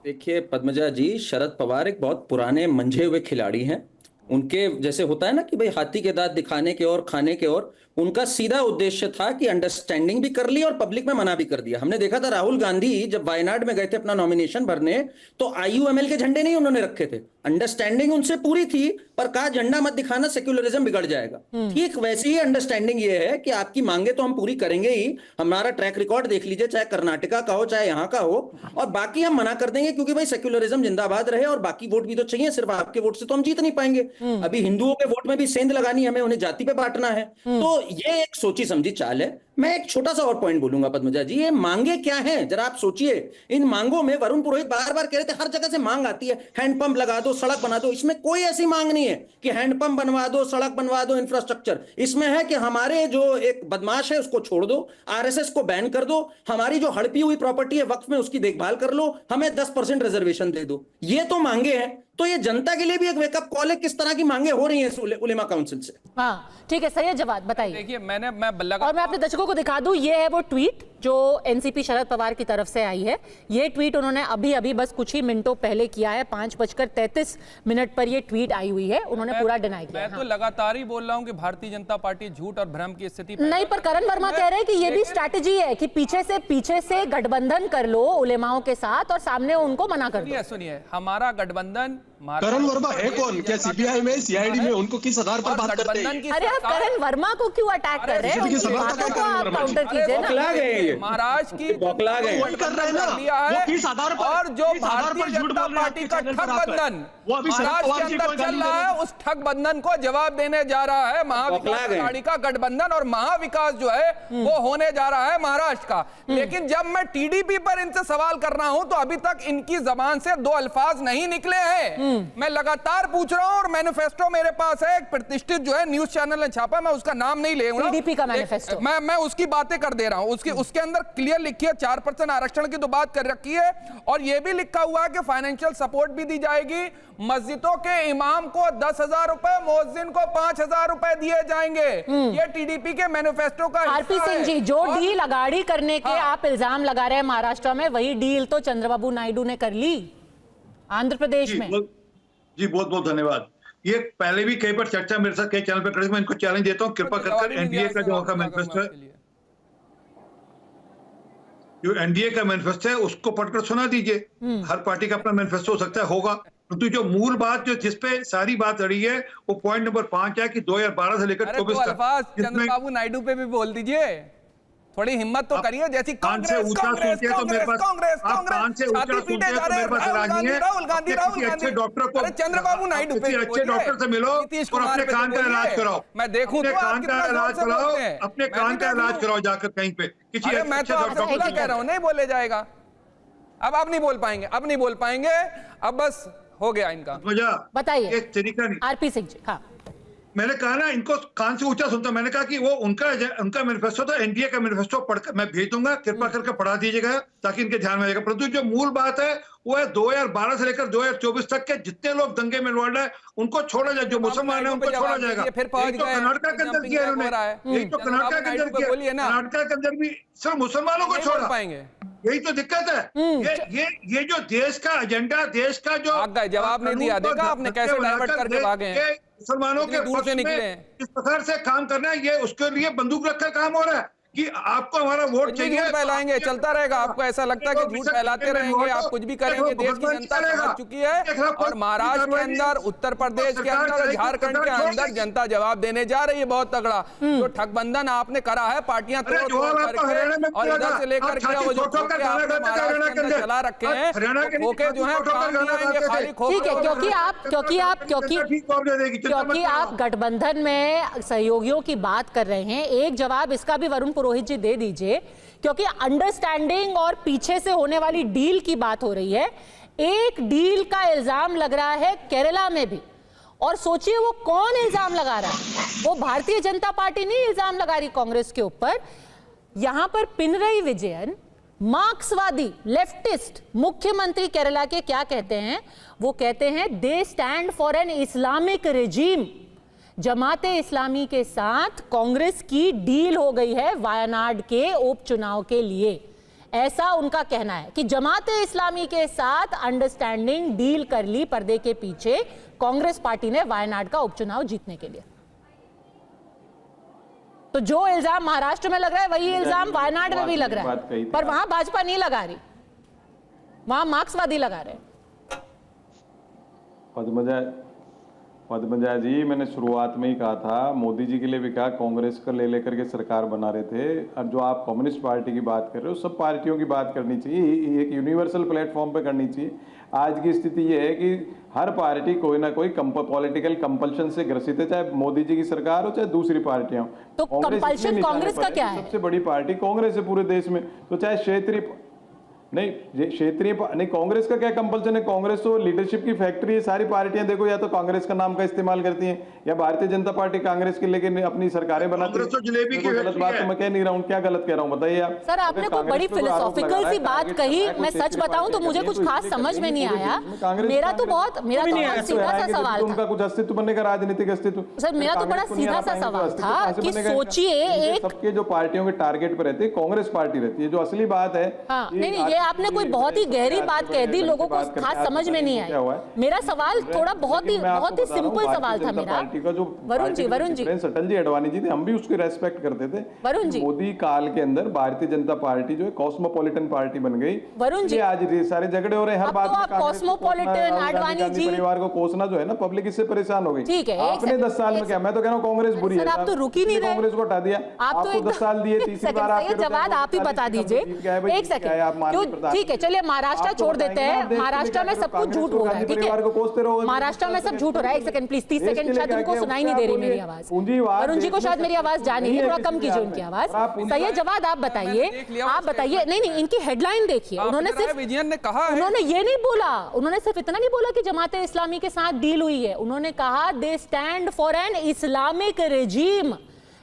देखिए पद्मजा जी, शरद पवार एक बहुत पुराने मंझे हुए खिलाड़ी हैं। उनके जैसे होता है ना कि भाई हाथी के दांत दिखाने के और खाने के, और उनका सीधा उद्देश्य था कि अंडरस्टैंडिंग भी कर ली और पब्लिक में मना भी कर दिया। हमने देखा था राहुल गांधी जब वायनाड में गए थे अपना नॉमिनेशन भरने, तो IUML के झंडे नहीं उन्होंने रखे थे। अंडरस्टैंडिंग उनसे पूरी थी, पर कहा झंडा मत दिखाना, सेक्युलरिज्म बिगड़ जाएगा। ठीक वैसे ही अंडरस्टैंडिंग ये है कि आपकी मांगे तो हम पूरी करेंगे ही, हमारा ट्रैक रिकॉर्ड देख लीजिए, चाहे कर्नाटका का हो चाहे यहाँ का हो, और बाकी हम मना कर देंगे क्योंकि भाई सेक्युलरिज्म जिंदाबाद रहे और बाकी वोट भी तो चाहिए, सिर्फ आपके वोट से तो हम जीत नहीं पाएंगे। अभी हिंदुओं के वोट में भी सेंध लगानी, हमें उन्हें जाति पे बांटना है। तो ये एक सोची समझी चाल है। मैं एक छोटा सा और पॉइंट बोलूंगा पद्मजा जी, ये मांगे क्या हैं जरा आप सोचिए। इन मांगों में वरुण पुरोहित बार बार कह रहे थे हर जगह से मांग आती है, हैंडपंप लगा दो, सड़क बना दो। इसमें कोई ऐसी मांग नहीं है कि हैंडपंप बनवा दो, सड़क बनवा दो, इंफ्रास्ट्रक्चर। इसमें है कि हमारे जो एक बदमाश है उसको छोड़ दो, RSS को बैन कर दो, हमारी जो हड़पी हुई प्रॉपर्टी है वक्फ में उसकी देखभाल कर लो, हमें 10% रिजर्वेशन दे दो। ये तो मांगे हैं। तो ये जनता के लिए भी एक वेकअप कॉल है किस तरह की मांगे हो रही हैं उलेमा काउंसिल से। हाँ ठीक है, सही जवाब बताइए। देखिए मैं अपने दर्शकों को दिखा दूं, ये है वो ट्वीट जो NCP शरद पवार की तरफ से आई है। ये ट्वीट उन्होंने अभी बस कुछ ही मिनटों पहले किया है, 5:33 पर ये ट्वीट आई हुई है। उन्होंने पूरा डिनाई किया। मैं तो लगातार ही बोल रहा हूं कि भारतीय जनता पार्टी झूठ और भ्रम की स्थिति नहीं, पर करण वर्मा कह रहे हैं कि ये भी स्ट्रैटेजी है कि पीछे से गठबंधन कर लो उलेमाओं के साथ और सामने उनको मना कर दो। सुनिए, हमारा गठबंधन करण वर्मा है कौन? क्या CBI में, CID में उनको किस आधार पर बात करते हैं? अरे आप करण वर्मा को क्यों अटैक कर रहे हैं? उनकी बातों को आप काउंटर कीजिए ना। महाराष्ट्र की बौखला गए कर रहे हैं ना, वो किस आधार पर? और जो भारतीय जनता पार्टी का ठगबंधन महाराष्ट्र के अंदर चल रहा है, उस ठगबंधन को जवाब देने जा रहा है महाविकास आघाड़ी का गठबंधन, और महाविकास जो है वो होने जा रहा है महाराष्ट्र का। लेकिन जब मैं TDP पर इनसे सवाल कर रहा हूं तो अभी तक इनकी जबान से 2 अल्फाज नहीं निकले हैं। मैं लगातार पूछ रहा हूं और मैनिफेस्टो मेरे पास है, एक प्रतिष्ठित जो है न्यूज चैनल ने छापा, मैं उसका नाम नहीं लेऊंगा, TDP का मैनिफेस्टो, मैं उसकी बातें कर दे रहा हूं। उसके अंदर क्लियर लिखी है, 4% आरक्षण की तो बात कर रखी है, और यह भी लिखा हुआ है कि फाइनेंशियल सपोर्ट भी दी जाएगी। मस्जिदों के इमाम को 10,000 रुपए, मुअज्जिन को 5,000 रुपए दिए जाएंगे। ये TDP के मैनिफेस्टो का आरपी सिंह जी, जो डील अगाड़ी करने के आप इल्जाम लगा रहे हैं महाराष्ट्र में, वही डील तो चंद्रबाबू नायडू ने कर ली आंध्र प्रदेश में। जी बहुत बहुत धन्यवाद। ये पहले भी कई बार चर्चा मेरे साथ कई चैनल पर करी, मैं इनको चैलेंज देता हूँ, कृपा कर एनडीए का जो उनका मैनिफेस्टो है, जो एनडीए का मैनिफेस्टो है उसको पढ़कर सुना दीजिए। हर पार्टी का अपना मैनिफेस्टो हो सकता है, होगा, परंतु जो मूल बात जो जिसपे सारी बात रही है वो पॉइंट नंबर 5 है कि 2012 से लेकर 24 तक चंद्रबाबू नायडू पे भी बोल दीजिए, थोड़ी हिम्मत तो करिए। जैसी कांग्रेस कांग्रेस कांग्रेस कांग्रेस कांग्रेस छाती पीटे जा रहे हैं, राहुल गांधी अच्छे डॉक्टर को, चंद्रबाबू नायडू पे अच्छे डॉक्टर से मिलो और अपने कान का इलाज कराओ। मैं देखूं तो कान का इलाज कराओ, अपने कान का इलाज कराओ जाकर कहीं पे किसी मैं तो आपसे खुला कह रहा हूं, नहीं बोले जाएगा। अब आप नहीं बोल पाएंगे, अब नहीं बोल पाएंगे, अब बस हो गया इनका। बताइए एक तरीका नहीं। आरपी सिंह जी, हाँ मैंने कहा ना इनको कान से ऊंचा सुनता, मैंने कहा कि वो उनका मैनिफेस्टो था, एनडीए का मैनिफेस्टो पढ़कर मैं भेज दूंगा, कृपा करके पढ़ा दीजिएगा ताकि इनके ध्यान में आएगा। परंतु जो मूल बात है वो है 2012 से लेकर 2024 तक के जितने लोग दंगे में इन्वॉल्व है उनको छोड़ा जाए, जो मुसलमान है उनको छोड़ा जाएगा। फिर पहुंच तो कर्नाटक के अंदर किया इन्होंने, यही तो कर्नाटक के अंदर किया, कर्नाटक के अंदर भी सिर्फ मुसलमानों को छोड़ा पाएंगे, यही तो दिक्कत है। ये जो देश का एजेंडा, देश का जो जवाब नहीं दिया, देखा आपने कैसे डाइवर्ट करके भागे हैं, मुसलमानों के दूर से निकले हैं। इस प्रकार से काम करना है, ये उसके लिए बंदूक रखकर काम हो रहा है कि आपको हमारा वोट चाहिए, झूठ फैलाएंगे, चलता रहेगा। आपको ऐसा लगता है कि झूठ फैलाते रहेंगे, आप कुछ भी करेंगे। देश की जनता समझ चुकी है और महाराष्ट्र के अंदर, उत्तर प्रदेश के अंदर, झारखंड के अंदर जनता जवाब देने जा रही है बहुत तगड़ा। जो ठगबंधन आपने करा है, पार्टियां तोड़ करके और इधर से लेकर के वो जो महाराष्ट्र के अंदर चला रखे हैं, खोके जो है काम नहीं आएंगे, खाली खोके। ठीक है, क्योंकि आप गठबंधन में सहयोगियों की बात कर रहे हैं, एक जवाब इसका भी वरुण पुरोहित जी दे दीजिए, क्योंकि अंडरस्टैंडिंग और पीछे से होने वाली डील की बात हो रही है। एक डील का इल्जाम लग रहा है केरला में भी, और सोचिए वो कौन इल्जाम लगा रहा है, वो भारतीय जनता पार्टी नहीं इल्जाम लगा रही कांग्रेस के ऊपर। यहां पर पिनरई विजयन, मार्क्सवादी लेफ्टिस्ट मुख्यमंत्री केरला के, क्या कहते हैं? वो कहते हैं they stand for an Islamic regime. जमाते इस्लामी के साथ कांग्रेस की डील हो गई है वायनाड के उपचुनाव के लिए, ऐसा उनका कहना है कि जमाते इस्लामी के साथ अंडरस्टैंडिंग डील कर ली पर्दे के पीछे कांग्रेस पार्टी ने वायनाड का उपचुनाव जीतने के लिए। तो जो इल्जाम महाराष्ट्र में लग रहा है वही इल्जाम वायनाड में भी लग रहा है, पर वहां भाजपा नहीं लगा रही, वहां मार्क्सवादी लगा रहे। पद्मजा जी, मैंने शुरुआत में ही कहा था, मोदी जी के लिए भी कहा, कांग्रेस को ले लेकर के सरकार बना रहे थे। और जो आप कम्युनिस्ट पार्टी की बात कर रहे हो, सब पार्टियों की बात करनी चाहिए, एक यूनिवर्सल प्लेटफॉर्म पे करनी चाहिए। आज की स्थिति ये है कि हर पार्टी कोई ना कोई पॉलिटिकल कंपल्शन से ग्रसित है, चाहे मोदी जी की सरकार हो चाहे दूसरी पार्टियां। तो कंपल्शन कांग्रेस का क्या है? सबसे बड़ी पार्टी कांग्रेस है पूरे देश में, तो चाहे क्षेत्रीय नहीं, कांग्रेस का क्या कंपल्सन है? कांग्रेस तो लीडरशिप की फैक्ट्री है। सारी पार्टियां देखो या तो कांग्रेस का नाम का इस्तेमाल करती हैं या भारतीय जनता पार्टी कांग्रेस के लेके अपनी सरकारें बनाती है। तो जलेबी की गलत बात तो मैं कह नहीं रहा हूँ, क्या गलत कह रहा हूँ बताइए आप। सर आपने कोई बड़ी फिलोसॉफिकल सी बात कही, मैं सच बताऊं तो मुझे कुछ खास समझ में नहीं आया। मेरा तो बहुत सीधा सा सवाल था। उनका कुछ अस्तित्व बनने का राजनीतिक अस्तित्व। सर मेरा तो बड़ा सीधा सा सवाल था कि सोचिए एक सबके जो पार्टियों के टारगेट पर रहते हैं कांग्रेस पार्टी रहती है, जो असली बात है। नहीं, ये आपने कोई बहुत गहरी बात कह दी, लोगों को खास समझ में नहीं आई। मेरा सवाल थोड़ा बहुत ही सिंपल सवाल था मेरा। वरुण जी अटल जी अडवाणी जी थे, हम भी उसकी रेस्पेक्ट करते थे। वरुण जी, मोदी काल के अंदर भारतीय जनता पार्टी जो है कॉस्मोपॉलिटन पार्टी बन गई। वरुण जी, आज सारे झगड़े हो रहे हैं हर बात में। कॉस्मोपॉलिटन अडवाणी जी परिवार को कोसना जो है ना, पब्लिक इससे परेशान हो गई। ठीक है, आपने 10 साल में क्या, मैं तो कह रहा हूँ कांग्रेस बुरी है, आप तो रुक ही नहीं रहे, कांग्रेस को हटा दिया। आपको 10 साल दिए, तीसरी बार आपके जवाब आप ही बता दीजिए। एक सेकंड, ठीक है, चलिए महाराष्ट्र छोड़ देते हैं। महाराष्ट्र में सब कुछ झूठ हो रहा है, ठीक है, महाराष्ट्र में सब झूठ हो रहा है। एक सेकंड प्लीज, 30 सेकंड, शायद उनको सुनाई नहीं दे रही मेरी आवाज। वरुण जी को शायद मेरी आवाज जा नहीं है, थोड़ा कम कीजिए उनकी आवाज। सही है, जवाब आप बताइए, आप बताइए। नहीं, इनकी हेडलाइन देखिए, उन्होंने सिर्फ उन्होंने ये नहीं बोला, उन्होंने सिर्फ इतना नहीं बोला कि जमाते इस्लामी के साथ डील हुई है, उन्होंने कहा they stand for an Islamic regime,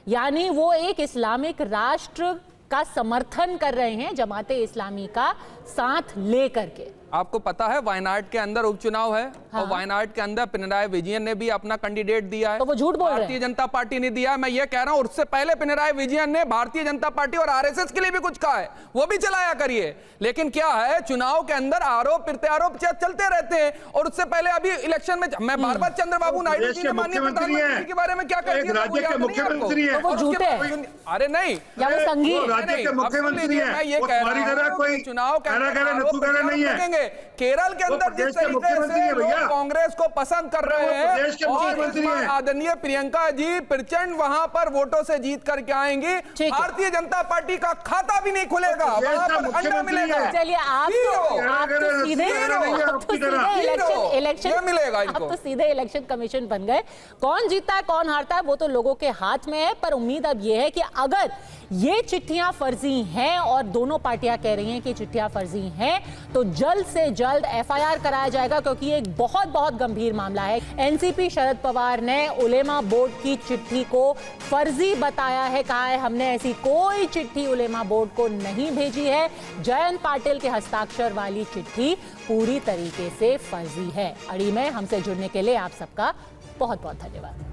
यानी वो एक इस्लामिक राष्ट्र का समर्थन कर रहे हैं, जमाते इस्लामी का साथ ले करके। आपको पता है वायनाड के अंदर उपचुनाव है, हाँ। और वायनाड के अंदर पिनराई विजयन ने भी अपना कैंडिडेट दिया है, तो वो झूठ बोल रहे हैं। भारतीय जनता पार्टी ने दिया है। मैं ये कह रहा हूं उससे पहले पिनराई विजयन ने भारतीय जनता पार्टी और आरएसएस के लिए भी कुछ कहा है, वो भी चलाया करिए। लेकिन क्या है, चुनाव के अंदर आरोप प्रत्यारोप चलते रहते हैं, और उससे पहले अभी इलेक्शन में मैं बार-बार चंद्रबाबू नायडू जी ने माननीय प्रधानमंत्री के बारे में क्या कह दिया, राज्य के मुख्यमंत्री है। तो वो झूठे हैं। अरे नहीं, या वो संगीत राज्य के मुख्यमंत्री है। मैं ये कह रहा हूं चुनाव के अंदर नहीं है। केरल के अंदर जिस तरीके से लोग कांग्रेस को पसंद कर रहे हैं, और आदरणीय प्रियंका जी प्रचंड वहां पर वोटों से जीत करके आएंगी, भारतीय जनता पार्टी का खाता भी नहीं खुलेगा, वहां पर अंडा मिलेगा। चलिए आप तो सीधे इलेक्शन कमीशन बन गए। कौन जीतता है कौन हारता है वो तो लोगों के हाथ में है, पर उम्मीद अब यह है कि अगर ये चिट्ठियां फर्जी हैं और दोनों पार्टियां कह रही हैं कि चिट्ठियां फर्जी हैं, तो जल्द से जल्द एफआईआर कराया जाएगा, क्योंकि ये एक बहुत बहुत गंभीर मामला है। एनसीपी शरद पवार ने उलेमा बोर्ड की चिट्ठी को फर्जी बताया है, कहा है हमने ऐसी कोई चिट्ठी उलेमा बोर्ड को नहीं भेजी है, जयंत पाटिल के हस्ताक्षर वाली चिट्ठी पूरी तरीके से फर्जी है। अड़ी में हमसे जुड़ने के लिए आप सबका बहुत बहुत धन्यवाद।